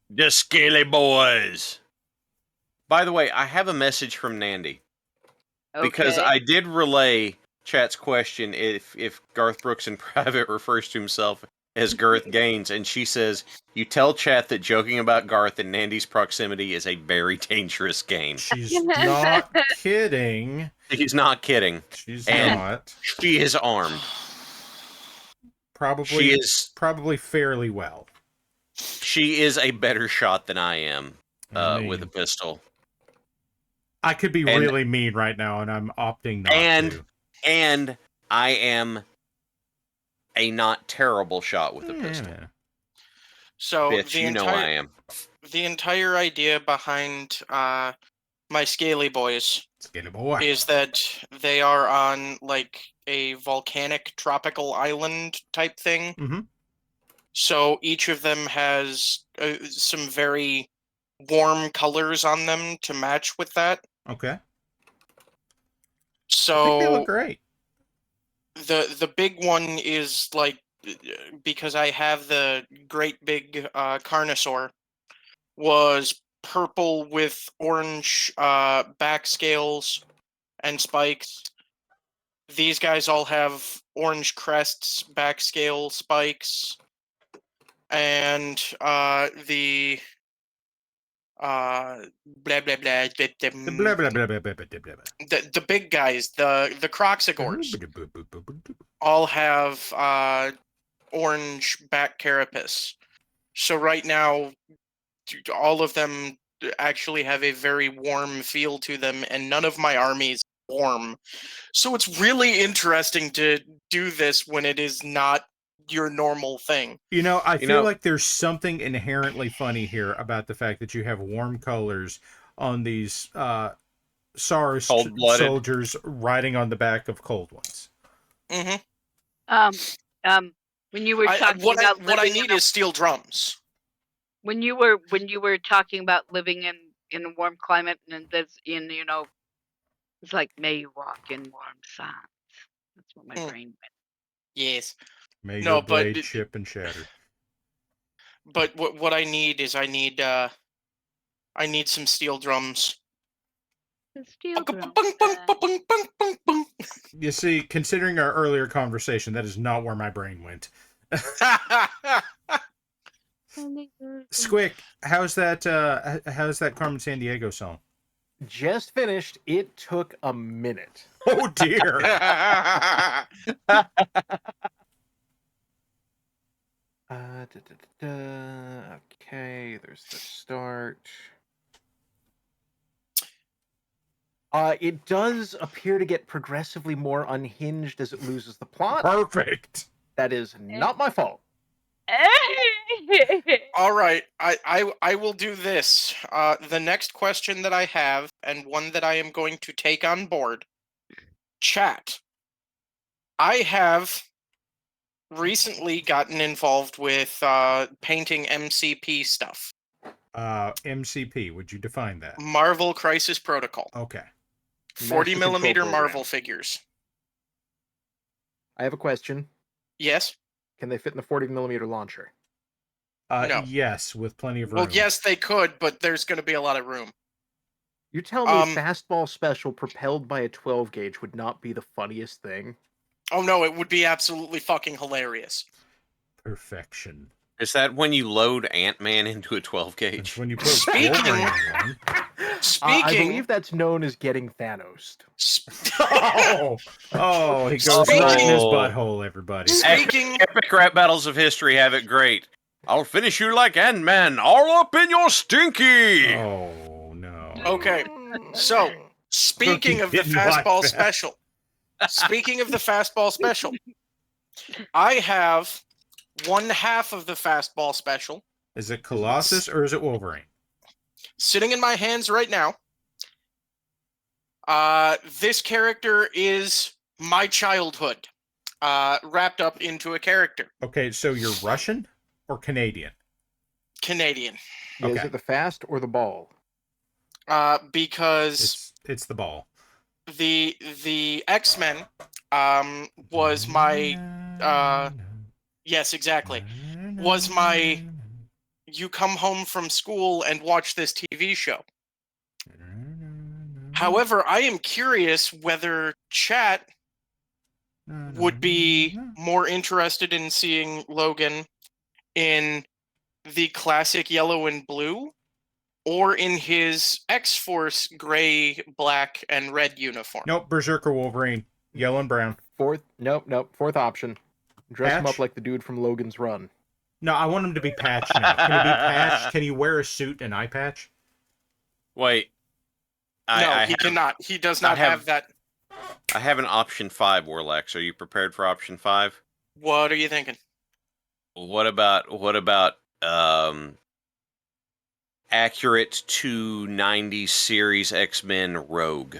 The Scaly Boys. By the way, I have a message from Nandy. Because Okay. I did relay chat's question if Garth Brooks in private refers to himself as Garth Gaines, and she says, you tell chat that joking about Garth in Nandy's proximity is a very dangerous game. She's not kidding. He's not kidding. She's And not. she is armed. Probably fairly well. She is a better shot than I am with a pistol. I could be really mean right now, and I'm opting not to. And I am a not terrible shot with a pistol. So Bitch, you know I am. The entire idea behind my Scaly Boys is that they are on like a volcanic tropical island type thing. Mm-hmm. So each of them has some very warm colors on them to match with that. Okay. So I think they look great. The big one is like, because I have the great big Carnosaur, was purple with orange back scales and spikes. These guys all have orange crests, back scale spikes, and the blah blah blah the big guys, the Croxigors, all have orange back carapace. So right now, all of them actually have a very warm feel to them, and none of my armies are warm. So it's really interesting to do this when it is not your normal thing. You know, I feel like there's something inherently funny here about the fact that you have warm colors on these SARS soldiers riding on the back of cold ones. Mm-hmm. When you were talking about what I need is steel drums. When you were talking about living in a warm climate, and that's it's like, may you walk in warm sands. That's what my brain went. Yes. May your blade chip and shatter. But what I need is I need some steel drums. Steel drums. You see, considering our earlier conversation, that is not where my brain went. Squick, how's that Carmen Sandiego song? Just finished. It took a minute. Oh dear. Okay, there's the start. It does appear to get progressively more unhinged as it loses the plot. Perfect. That is not my fault. All right, I will do this. The next question that I have, and one that I am going to take on board, chat. I have recently gotten involved with painting MCP stuff. MCP, would you define that? Marvel Crisis Protocol. Okay. 40 millimeter Marvel figures. I have a question. Yes? Can they fit in the 40 millimeter launcher? No. Yes, with plenty of room. Well, yes, they could, but there's going to be a lot of room. You tell me fastball special propelled by a 12 gauge would not be the funniest thing? Oh no, it would be absolutely fucking hilarious. Perfection. Is that when you load Ant-Man into a 12 gauge? That's when you put Wolverine in one. I believe that's known as getting Thanos. Oh, he goes right in his butthole, everybody. Epic rap battles of history have it great. I'll finish you like Ant-Man, all up in your stinky! Oh, no. Okay, so, speaking of the fastball special, I have one half of the fastball special. Is it Colossus or is it Wolverine? Sitting in my hands right now. This character is my childhood, wrapped up into a character. Okay, so you're Russian or Canadian? Canadian. Yeah, Okay. Is it the fast or the ball? Because it's the ball. The X-Men was my yes, exactly. Was my you come home from school and watch this TV show. However, I am curious whether chat would be more interested in seeing Logan in the classic yellow and blue or in his X-Force gray, black, and red uniform. Nope, Berserker Wolverine. Yellow and brown. Fourth option. Dress him Patch? up like the dude from Logan's Run. No, I want him to be patched now. Can he be patched? Can he wear a suit and eye patch? Wait. He cannot. He does not have that. I have an option 5, Warlax. Are you prepared for option 5? What are you thinking? What about accurate to 90s series X-Men Rogue?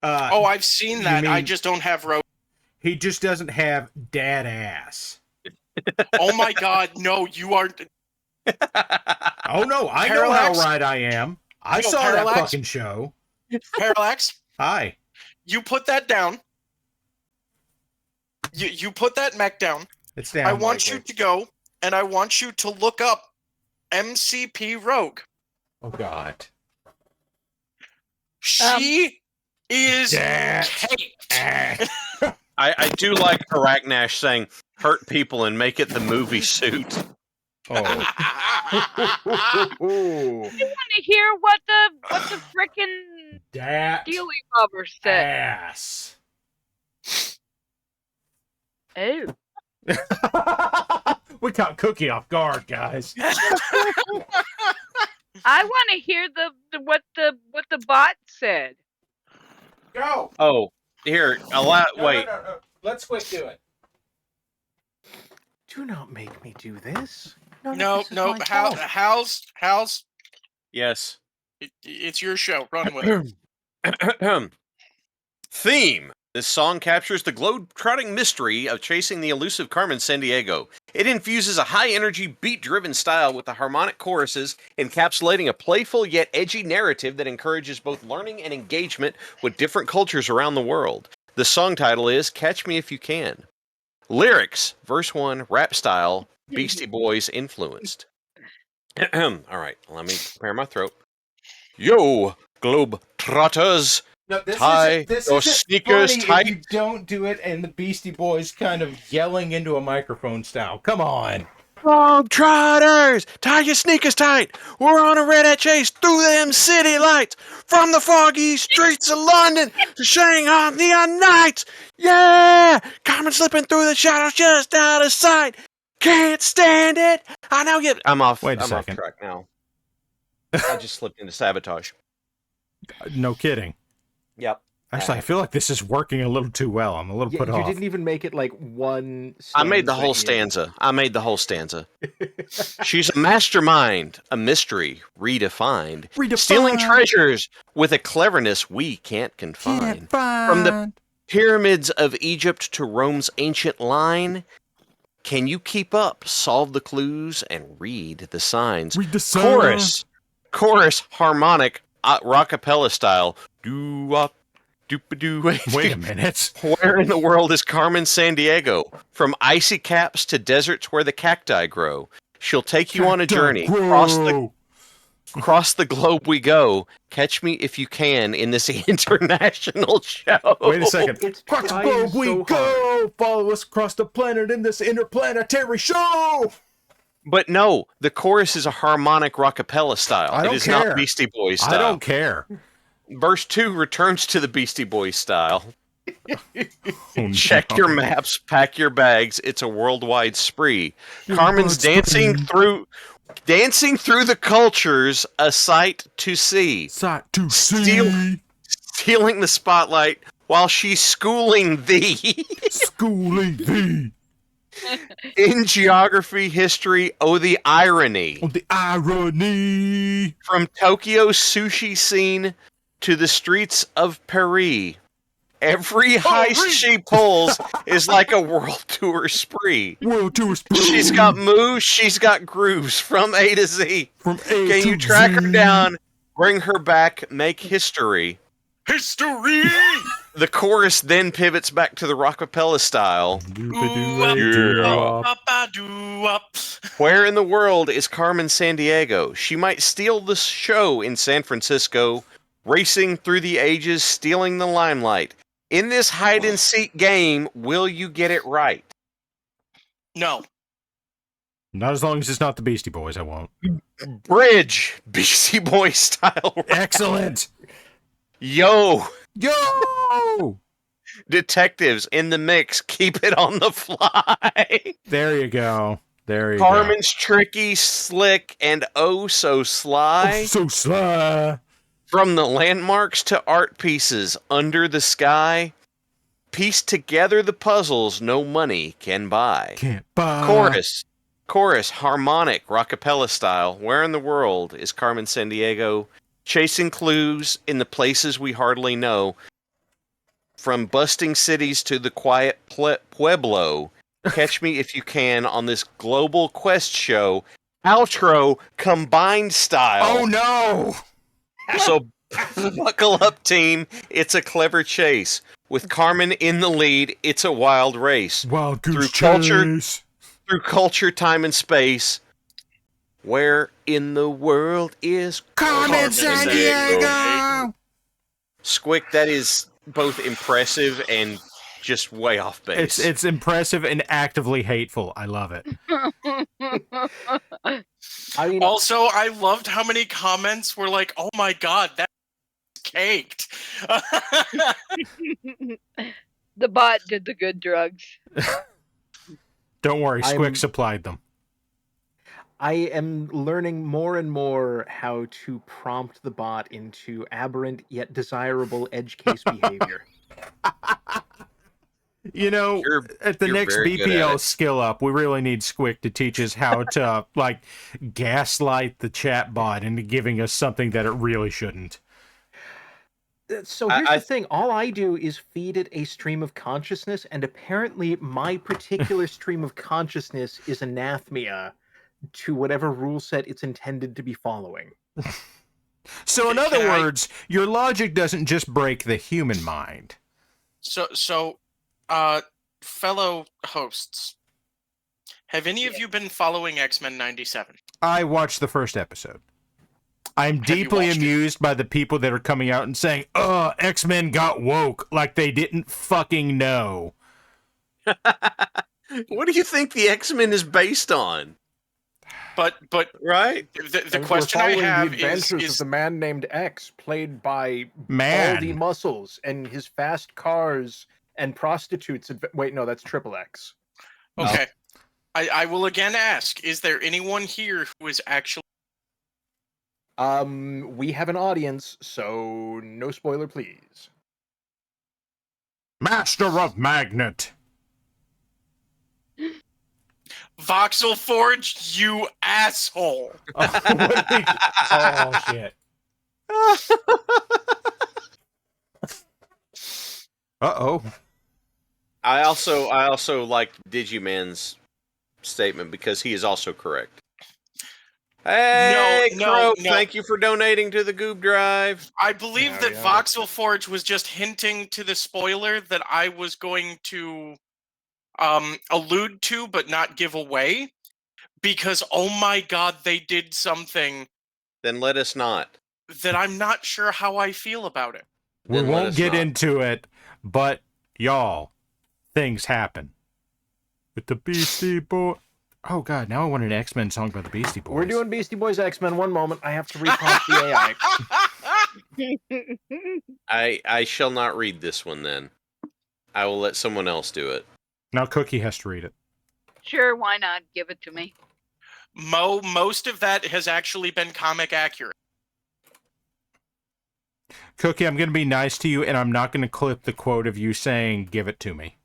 I've seen that. I just don't have Rogue. He just doesn't have dad ass. Oh my god, no, you aren't. Oh no, I know how right I am. I saw that fucking show. Parallax? Hi. You put that down. You put that mech down. It's down. I want you to go, and I want you to look up MCP Rogue. Oh god. She is caked. I do like Arachnash saying, hurt people and make it the movie suit. I want to hear what the frickin' Dealy Bubber said. Ass. Oh. We caught Cookie off guard, guys. I want to hear what the bot said. Go. Oh, here, wait. No. Let's quit doing. Do not make me do this. No. How's? Yes. It's your show. Run with it. Theme. This song captures the globe-trotting mystery of chasing the elusive Carmen Sandiego. It infuses a high-energy, beat-driven style with the harmonic choruses, encapsulating a playful yet edgy narrative that encourages both learning and engagement with different cultures around the world. The song title is Catch Me If You Can. Lyrics, verse 1, rap style, Beastie Boys influenced. All right, let me prepare my throat. Yo, globe trotters. No, this tie your isn't sneakers funny tight. if you don't do it and the Beastie Boys kind of yelling into a microphone style. Come on. Globe trotters, tie your sneakers tight. We're on a red-hat chase through them city lights. From the foggy streets of London to Shanghai neon nights. Yeah, Carmen slipping through the shadows just out of sight. Can't stand it. I now get. I'm off. Wait a I'm second. off track now. I just slipped into sabotage. No kidding. Yep. Actually, I feel like this is working a little too well. I'm a little put off. You didn't even make it like one stanza. I made the whole stanza. She's a mastermind, a mystery, redefined. Stealing treasures with a cleverness we can't confine. From the pyramids of Egypt to Rome's ancient line, can you keep up, solve the clues, and read the signs? Read the signs. Chorus, harmonic, rockapella style. Doo-wop. Wait a minute. Where in the world is Carmen Sandiego? From icy caps to deserts where the cacti grow. She'll take you on a journey. Across the globe we go. Catch me if you can in this international show. Wait a second. Across the globe we go. Follow us across the planet in this interplanetary show. But no, the chorus is a harmonic rockapella style. I don't It is care. not Beastie Boys style. I don't care. Verse 2 returns to the Beastie Boys style. Oh, Check your maps, pack your bags. It's a worldwide spree. Carmen's dancing through the cultures, a sight to see. Stealing the spotlight while she's schooling thee. In geography, history, oh the irony. From Tokyo's sushi scene to the streets of Paris. Every heist she pulls is like a world tour spree. She's got moves, she's got grooves from A to Z. Can you track her down, bring her back, make history? History! The chorus then pivots back to the rockapella style. Where in the world is Carmen Sandiego? She might steal the show in San Francisco racing through the ages, stealing the limelight. In this hide-and-seek game, will you get it right? No. Not as long as it's not the Beastie Boys, I won't. Bridge, Beastie Boys style. Excellent. Yo. Detectives in the mix. Keep it on the fly. There you go. Carmen's tricky, slick, and oh so sly. Oh, so sly. From the landmarks to art pieces under the sky, piece together the puzzles no money can buy. Can't buy. Chorus, harmonic, rockapella style. Where in the world is Carmen Sandiego? Chasing clues in the places we hardly know. From busting cities to the quiet pueblo. Catch me if you can on this global quest show. Outro combined style. Oh no! So buckle up, team. It's a clever chase. With Carmen in the lead, it's a wild race. Wild goose chase. Through culture, time, and space. Where in the world is Carmen Sandiego? Squick, that is both impressive and just way off base. It's impressive and actively hateful. I love it. I mean, Also, I loved how many comments were like, "Oh my god, that's caked." The bot did the good drugs. Don't worry, Squick supplied them. I am learning more and more how to prompt the bot into aberrant yet desirable edge case behavior. You know, at the next BPL skill up, we really need Squick to teach us how to, like, gaslight the chat bot into giving us something that it really shouldn't. So here's the thing. All I do is feed it a stream of consciousness, and apparently my particular stream of consciousness is anathema to whatever rule set it's intended to be following. So in other words, your logic doesn't just break the human mind. So, fellow hosts, have any of you been following X-Men 97? I watched the first episode. I'm deeply amused by the people that are coming out and saying, X-Men got woke, like they didn't fucking know. What do you think the X-Men is based on? But right? The question I have the adventures of the man named X, played by Man. Baldy Muscles, and his fast cars and prostitutes. Wait, no, that's Triple X. Okay. I will again ask, is there anyone here who is actually... We have an audience, so no spoiler, please. Master of Magnet. Voxel Forge, you asshole! Oh, shit. Uh-oh. I also liked Digiman's statement because he is also correct. Hey, No. thank you for donating to the Goob Drive. I believe that Voxel Forge was just hinting to the spoiler that I was going to allude to but not give away, because oh my god, they did something. Then let us not. That I'm not sure how I feel about it. We won't get into it, but y'all, things happen. With the Beastie Boy. Oh god, now I want an X-Men song by the Beastie Boys. We're doing Beastie Boys X-Men. One moment, I have to reprompt the AI. I shall not read this one then. I will let someone else do it. Now Cookie has to read it. Sure, why not? Give it to me. Most of that has actually been comic accurate. Cookie, I'm going to be nice to you, and I'm not going to clip the quote of you saying, give it to me.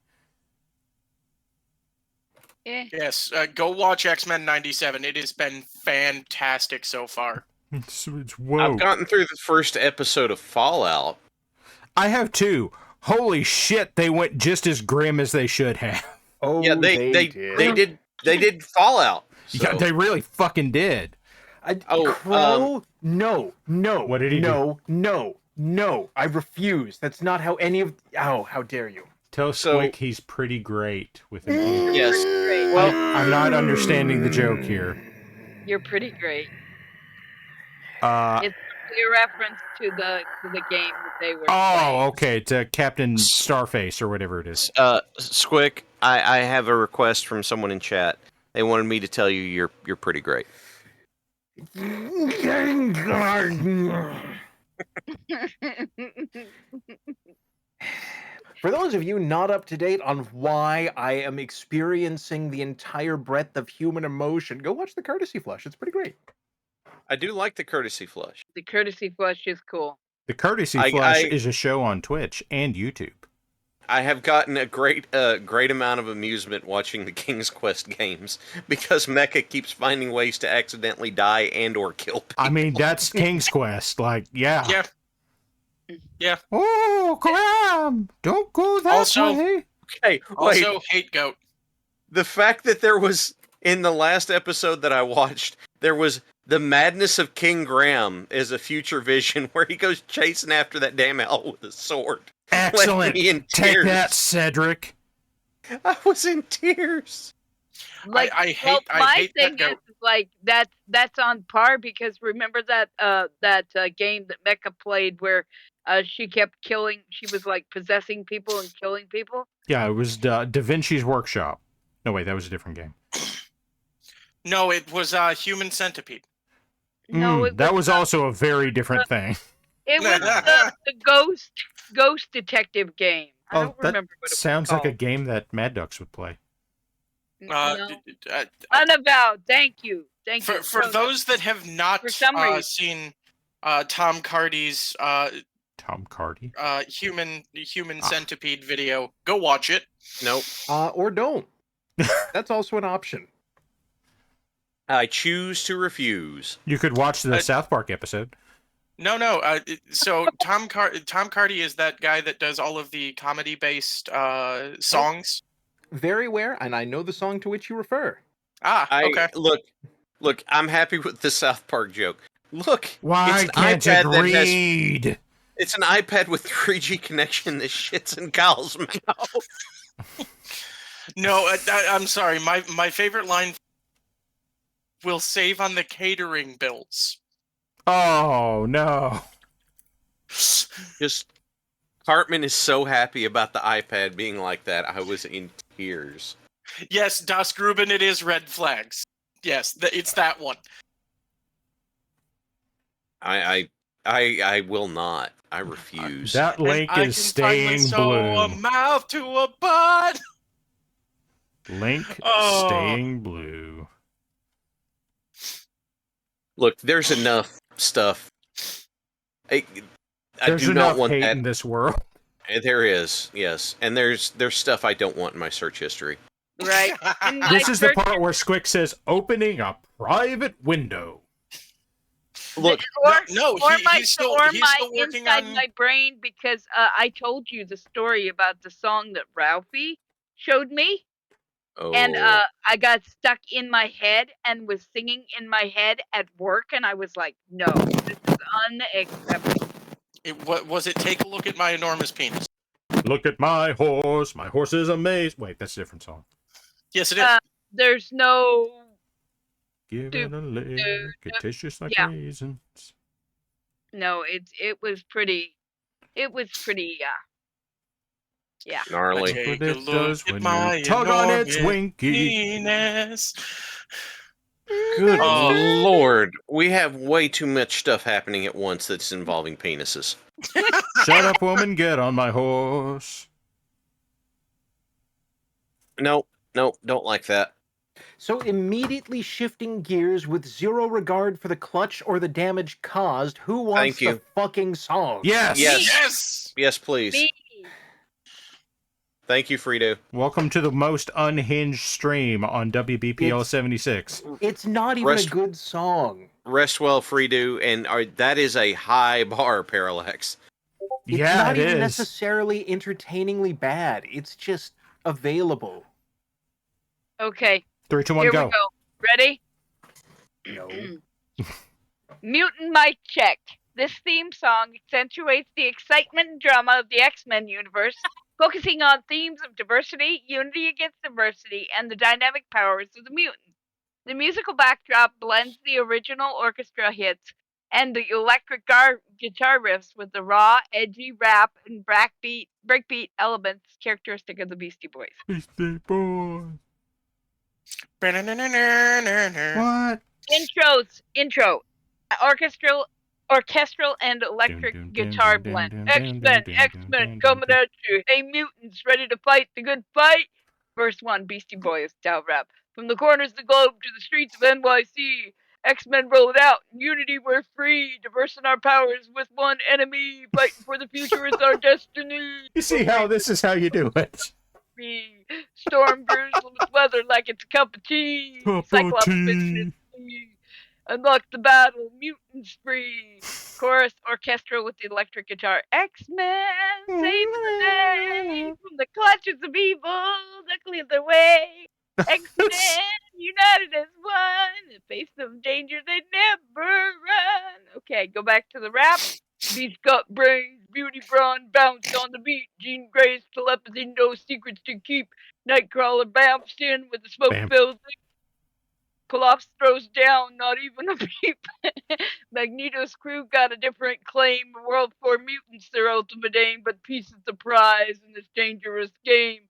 Yes, go watch X-Men 97. It has been fantastic so far. It's woke. I've gotten through the first episode of Fallout. I have too. Holy shit, they went just as grim as they should have. Oh, yeah, they did Fallout. So. Yeah, they really fucking did. Crow? No. What did he do? No. I refuse. That's not how any of... Oh, how dare you. Tell Squick he's pretty great with him. Yes. Well, I'm not understanding the joke here. You're pretty great. I actually a reference to the game that they were Oh, playing. okay, to Captain Starface or whatever it is. Squick, I have a request from someone in chat. They wanted me to tell you you're pretty great. For those of you not up to date on why I am experiencing the entire breadth of human emotion, go watch the Courtesy Flush. It's pretty great. I do like the courtesy flush. The Courtesy Flush is cool. The Courtesy Flush is a show on Twitch and YouTube. I have gotten a great amount of amusement watching the King's Quest games because Mecha keeps finding ways to accidentally die and or kill people. I mean, that's King's Quest. Like, yeah. Yeah. Oh, Graham! Don't go that way. Okay, wait. Also, hate goat. The fact that there was, in the last episode that I watched, there was the madness of King Graham as a future vision where he goes chasing after that damn owl with a sword. Excellent. Take that, Cedric. I was in tears. Like, I hate my thing that goat. is like that's on par because remember that game that Mecha played where she kept killing. She was like possessing people and killing people. Yeah, it was Da Vinci's Workshop. No, wait, that was a different game. No, it was Human Centipede. No, that was also a very different thing. It was the ghost detective game. I don't remember what it was sounds called. like a game that Mad Ducks would play. Unavowed. Thank you. For those that have not seen Tom Cardy's Human Centipede video, go watch it. Nope. Or don't. That's also an option. I choose to refuse. You could watch the South Park episode. No. So Tom Cardy is that guy that does all of the comedy-based songs. Very aware, and I know the song to which you refer. Okay. Look, I'm happy with the South Park joke. Look, why it's an can't you iPad read? It's an iPad with 3G connection that shits in Kyle's mouth. No, I'm sorry. My favorite line: "We'll save on the catering bills." Oh no! Just Hartman is so happy about the iPad being like that. I was in tears. Yes, Das Gruben, it is red flags. Yes, it's that one. I will not. I refuse. That link is staying blue. A mouth to a bud. Link staying blue. Look, there's enough stuff. I There's do enough not want hate that in this world. There is, yes, and there's stuff I don't want in my search history. Right. This is the part where Squick says, "Opening a private window." Look, he's still working inside on my brain because I told you the story about the song that Ralphie showed me. Oh. And I got stuck in my head and was singing in my head at work, and I was like, "No, this is unacceptable." What was it? Take a look at my enormous penis. Look at my horse. My horse is amazed. Wait, that's a different song. Yes, it is. There's no. Give it a lick. It tastes just like raisins. No, it was pretty. It was pretty. Yeah. Gnarly. What it does when you tug on its winky. Penis. Good Lord, we have way too much stuff happening at once that's involving penises. Shut up, woman, get on my horse. Nope, don't like that. So immediately shifting gears with zero regard for the clutch or the damage caused, who wants the fucking song? Yes, please. Me. Thank you, Frito. Welcome to the most unhinged stream on WBPL 76. It's not even a good song. Rest well, Frito, and that is a high bar, Parallax. It's not even necessarily entertainingly bad. It's just available. Okay. 3, 2, 1, Here go. we go. Ready? No. Mutant mic check. This theme song accentuates the excitement and drama of the X-Men universe, focusing on themes of diversity, unity against diversity, and the dynamic powers of the mutants. The musical backdrop blends the original orchestra hits and the electric guitar riffs with the raw, edgy rap and breakbeat elements characteristic of the Beastie Boys. Beastie Boys. What? Intro. Orchestral and electric guitar blend. X-Men coming at you. Hey mutants, ready to fight the good fight? Verse 1, Beastie Boys style rap. From the corners of the globe to the streets of NYC, X-Men roll it out. In unity we're free. Diverse in our powers with one enemy. Fighting for the future is our destiny. You see how this is how you do it. Storm brews with weather like it's a cup of tea. Cyclops vision is free. Unlock the battle, mutants free. Chorus orchestral with the electric guitar. X-Men saving the day from the clutches of evil that clear the way. X-Men united as one. In the face of danger they never run. Okay, go back to the rap. Beast got brains, beauty brawn, bounce on the beat. Jean Grey's telepathy, no secrets to keep. Nightcrawler bamps in with the smoke filled. Colossus throws down, not even a peep. Magneto's crew got a different claim. World for mutants, their ultimate aim, but peace is the prize in this dangerous game.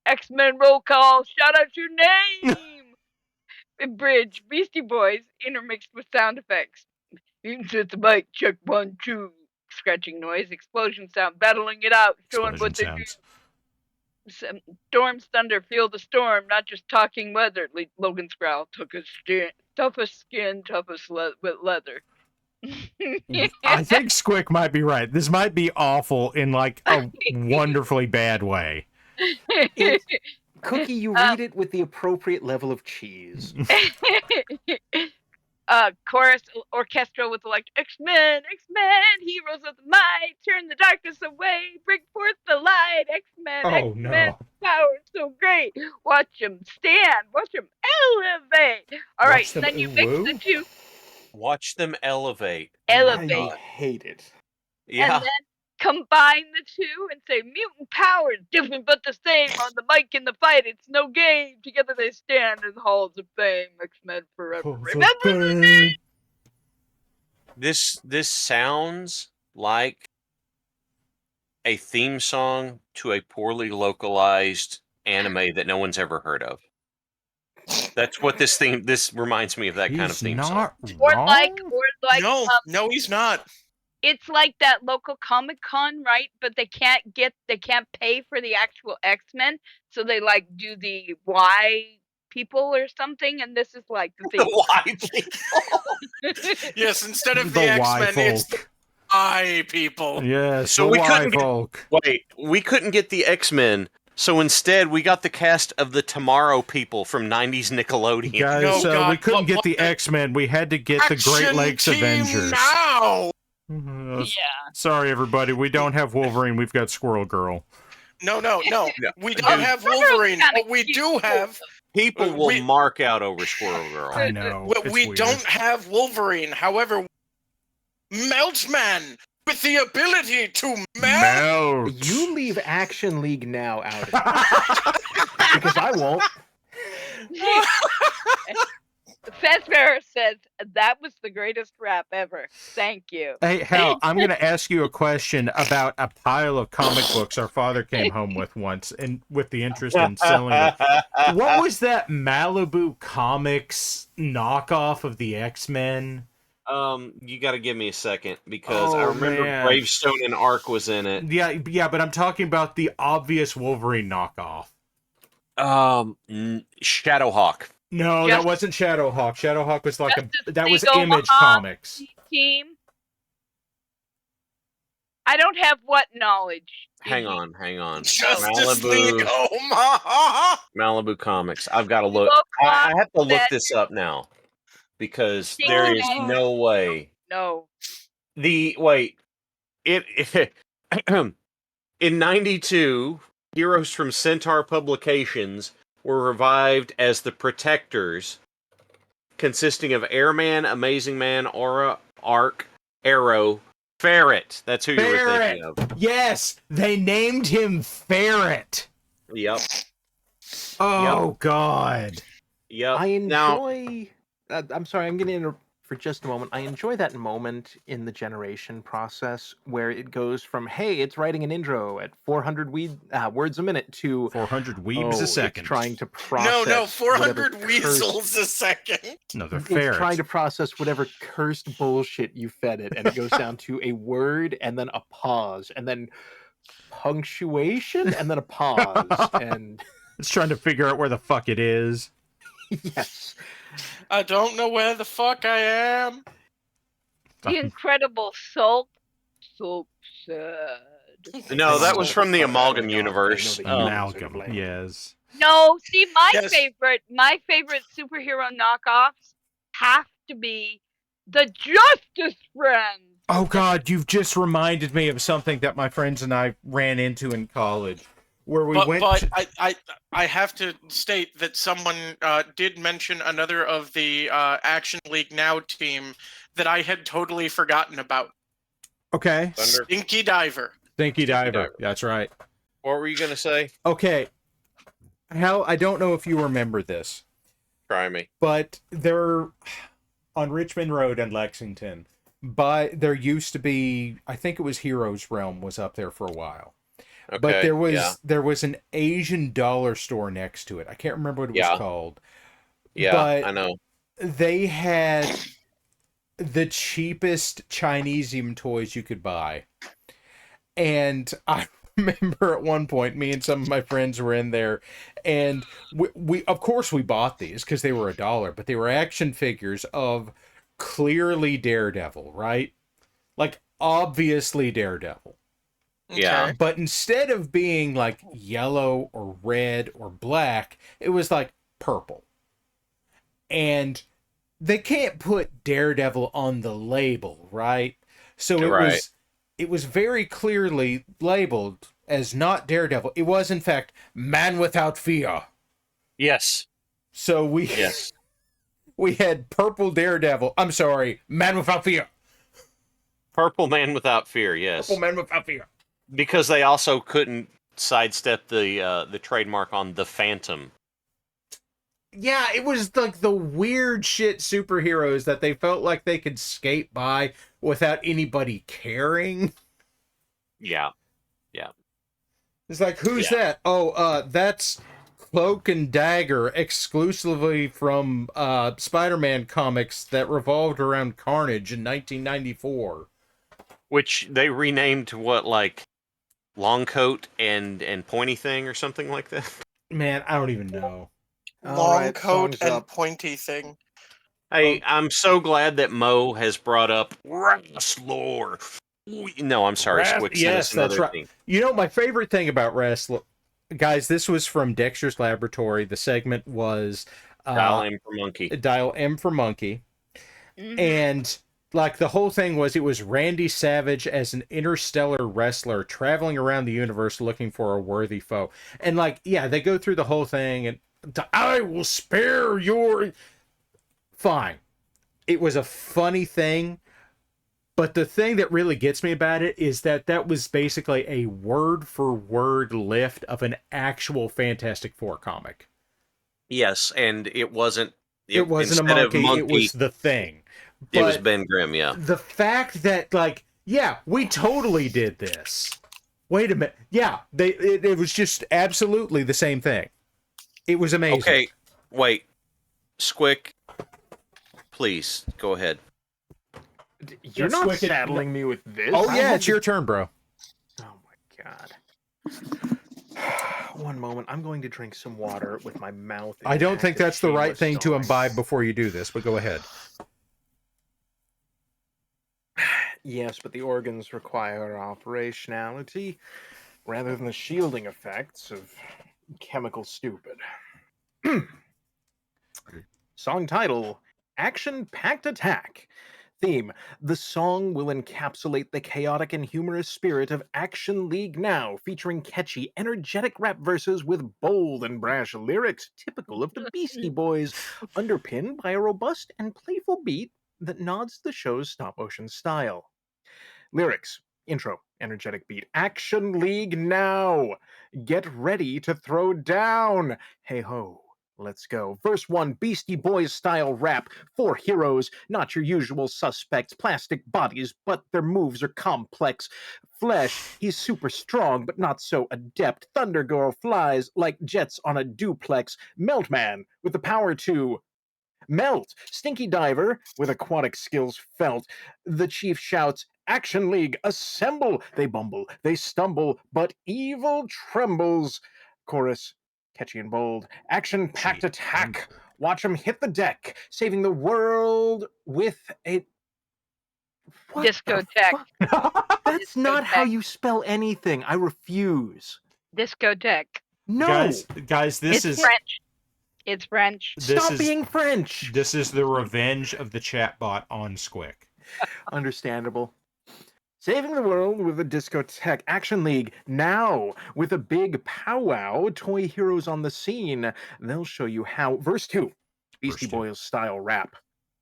X-Men roll call, shout out your name! Bridge, Beastie Boys, intermixed with sound effects. Mutants at the mic, check 1, 2. Scratching noise, explosion sound, battling it out, showing what they do. Storm's thunder, feel the storm, not just talking weather. Logan's growl, toughest skin, toughest with leather. I think Squick might be right. This might be awful in like a wonderfully bad way. Cookie, you read it with the appropriate level of cheese. Chorus orchestral with X-Men, heroes of the might, turn the darkness away, bring forth the light. X-Men, X-Men, power so great. Watch them stand, watch them elevate. All right, then you mix the two. Watch them elevate. I hate it. Yeah. And then combine the two and say mutant powers, different but the same. On the mic in the fight, it's no game. Together they stand in the halls of fame. X-Men forever. Remember the name. This sounds like a theme song to a poorly localized anime that no one's ever heard of. That's what this reminds me of, that kind of theme song. Or like no, he's not. It's like that local Comic-Con, right? But they can't pay for the actual X-Men, so they like do the Y people or something, and this is like the thing. The Y people. Yes, instead of the X-Men, it's the I people. Yes, so we couldn't get the X-Men. So instead, we got the cast of the Tomorrow People from 90s Nickelodeon. Guys, we couldn't get the X-Men. We had to get the Great Lakes Avengers. Now! Yeah. Sorry, everybody. We don't have Wolverine. We've got Squirrel Girl. No. We don't have Wolverine, but we do have... People will mark out over Squirrel Girl. I know. We don't have Wolverine. However, Meltman... with the ability to melt. You leave Action League now out of it. Because I won't. Fazbear says, that was the greatest rap ever. Thank you. Hey, Hal, I'm going to ask you a question about a pile of comic books our father came home with once, and with the interest in selling them. What was that Malibu Comics knockoff of the X-Men? You got to give me a second, because I remember Gravestone and Ark was in it. Yeah, but I'm talking about the obvious Wolverine knockoff. Shadowhawk. No, that wasn't Shadowhawk. Shadowhawk was like that was Image Comics. Team. I don't have what knowledge? Hang on. Justice League Omaha. Malibu Comics. I've got to look. I have to look this up now. Because there is no way. No. In 92, heroes from Centaur Publications were revived as the Protectors, consisting of Airman, Amazing Man, Aura, Ark, Arrow, Ferret. That's who you were thinking of. Yes, they named him Ferret. Yep. Oh, God. Yep. I enjoy... I'm sorry, I'm going to for just a moment, I enjoy that moment in the generation process where it goes from, hey, it's writing an intro at 400 words a minute to 400 weebs a it's second. trying to process No, whatever 400 weasels a second. No, they're it's ferrets. trying to process whatever cursed bullshit you fed it, and it goes down to a word and then a pause and then punctuation and then a pause and It's trying to figure out where the fuck it is. yes. I don't know where the fuck I am. The incredible Sulk. Sulk said. No, that was from the Oh my Amalgam God, I know universe. the humans are to Amalgam, blame. yes. No, see, my Yes. favorite superhero knockoffs have to be the Justice Friends. Oh God, you've just reminded me of something that my friends and I ran into in college, where we went. But I have to state that someone did mention another of the Action League Now team that I had totally forgotten about. Okay. Stinky Diver. Stinky Diver. That's right. What were you gonna say? Okay. Hal, I don't know if you remember this. Try me. But there, on Richmond Road in Lexington, there used to be, I think it was Heroes Realm was up there for a while. Okay, But there was an Asian dollar store next to it. I can't remember what it was called. Yeah, but I know. They had the cheapest Chinese toys you could buy. And I remember at one point, me and some of my friends were in there, and we of course we bought these because they were $1, but they were action figures of clearly Daredevil, right? Like obviously Daredevil. Yeah. Okay. But instead of being like yellow or red or black, it was like purple. And they can't put Daredevil on the label, right? So it was very clearly labeled as not Daredevil. It was in fact Man Without Fear. Yes. So we had purple Daredevil. I'm sorry, Man Without Fear. Purple Man Without Fear, yes. Purple Man Without Fear. Because they also couldn't sidestep the trademark on the Phantom. Yeah, it was like the weird shit superheroes that they felt like they could skate by without anybody caring. Yeah. Yeah. It's like, who's that? Oh, that's Cloak and Dagger, exclusively from Spider-Man comics that revolved around Carnage in 1994. Which they renamed to what, like Long Coat and Pointy Thing or something like that? Man, I don't even know. Long coat and pointy thing. Hey, I'm so glad that Mo has brought up Wrestler. No, I'm sorry, Squick. Yes, that's right. Thing. You know, my favorite thing about Wrestler, guys, this was from Dexter's Laboratory. The segment was Dial M for Monkey. Dial M for Monkey. And like the whole thing was, it was Randy Savage as an interstellar wrestler traveling around the universe looking for a worthy foe. And like, yeah, they go through the whole thing and I will spare your... Fine. It was a funny thing, but the thing that really gets me about it is that was basically a word-for-word lift of an actual Fantastic Four comic. Yes, and it wasn't... It wasn't a monkey, it was the Thing. But it was Ben Grimm, yeah. The fact that, like, yeah, we totally did this. Wait a minute. Yeah, it was just absolutely the same thing. It was amazing. Okay, wait. Squick, please, go ahead. You're not saddling me with this. Oh, yeah, it's your turn, bro. Oh, my God. One moment. I'm going to drink some water with my mouth. I don't think that's the right thing to imbibe before you do this, but go ahead. Yes, but the organs require operationality rather than the shielding effects of chemical stupid. Song title, Action-Packed Attack. Theme, the song will encapsulate the chaotic and humorous spirit of Action League Now, featuring catchy, energetic rap verses with bold and brash lyrics typical of the Beastie Boys, underpinned by a robust and playful beat that nods to the show's stop-motion style. Lyrics, intro, energetic beat. Action League Now! Get ready to throw down! Hey ho, Let's go. Verse 1, Beastie Boys style rap. 4 heroes, not your usual suspects. Plastic bodies, but their moves are complex. Flesh, he's super strong, but not so adept. Thunder Girl flies like jets on a duplex. Melt Man, with the power to melt. Stinky Diver, with aquatic skills felt. The chief shouts, Action League, assemble! They bumble, they stumble, but evil trembles. Chorus, catchy and bold. Action-packed attack. Watch him hit the deck, saving the world with a... What Discotheque. the fuck? That's not how you spell anything. I refuse. Discotheque. No! Guys, this It's is... French. It's French. Stop being French! This is the revenge of the chatbot on Squick. Understandable. Saving the world with a discotheque. Action League now with a big powwow. Toy heroes on the scene. They'll show you how. Verse 2. Beastie Boys style rap.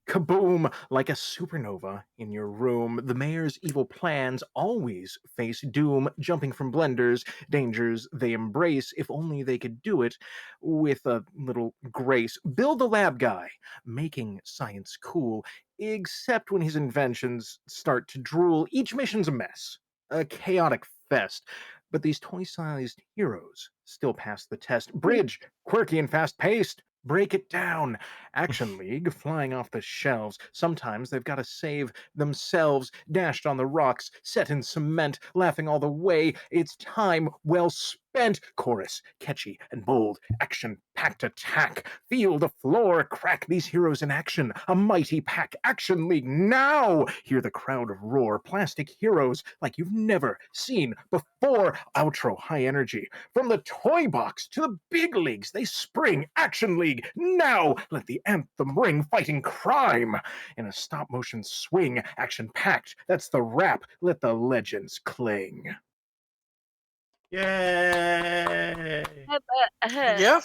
Kaboom! Like a supernova in your room. The mayor's evil plans always face doom. Jumping from blenders, dangers they embrace. If only they could do it with a little grace. Bill the lab guy, making science cool. Except when his inventions start to drool. Each mission's a mess. A chaotic fest. But these toy-sized heroes still pass the test. Bridge, quirky and fast-paced. Break it down. Action League flying off the shelves. Sometimes they've got to save themselves. Dashed on the rocks, set in cement, laughing all the way. It's time well spent. Chorus, catchy and bold. Action-packed attack. Feel the floor crack. These heroes in action. A mighty pack. Action League now. Hear the crowd roar. Plastic heroes like you've never seen before. Outro, high energy. From the toy box to the big leagues, they spring. Action League now. Let the anthem ring, fighting crime in a stop-motion swing. Action-packed, that's the rap. Let the legends cling. Yay! Yeah.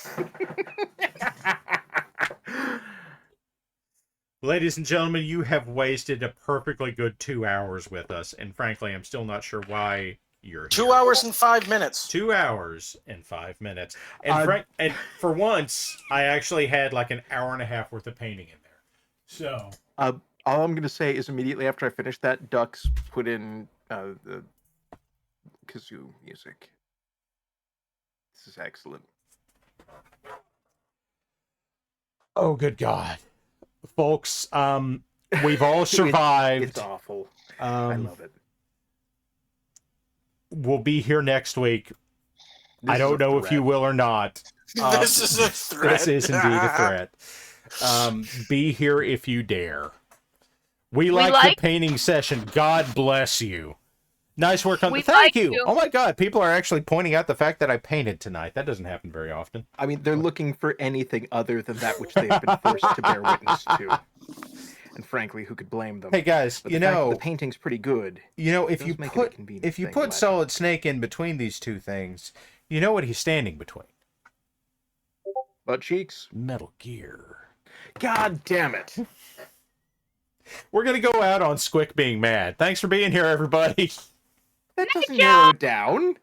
Ladies and gentlemen, you have wasted a perfectly good 2 hours with us, and frankly, I'm still not sure why you're 2 here. hours and 5 minutes. 2 hours and 5 minutes. And, and for once, I actually had like an hour and a half worth of painting in there. So... all I'm going to say is immediately after I finish that, Ducks put in the kazoo music. This is excellent. Oh, good God. Folks, we've all survived. It's awful. I love it. We'll be here next week. I don't know if you will or not. This is a threat. This is indeed a threat. Be here if you dare. We like the painting session. God bless you. Nice work on the... Thank you. Oh my God, people are actually pointing out the fact that I painted tonight. That doesn't happen very often. I mean, they're looking for anything other than that which they've been forced to bear witness to. And frankly, who could blame them? Hey guys, but the painting's pretty good. You know, if you put Solid Snake in between these two things, you know what he's standing between? Butt cheeks? Metal Gear. God damn it. We're going to go out on Squick being mad. Thanks for being here, everybody. That doesn't narrow it down.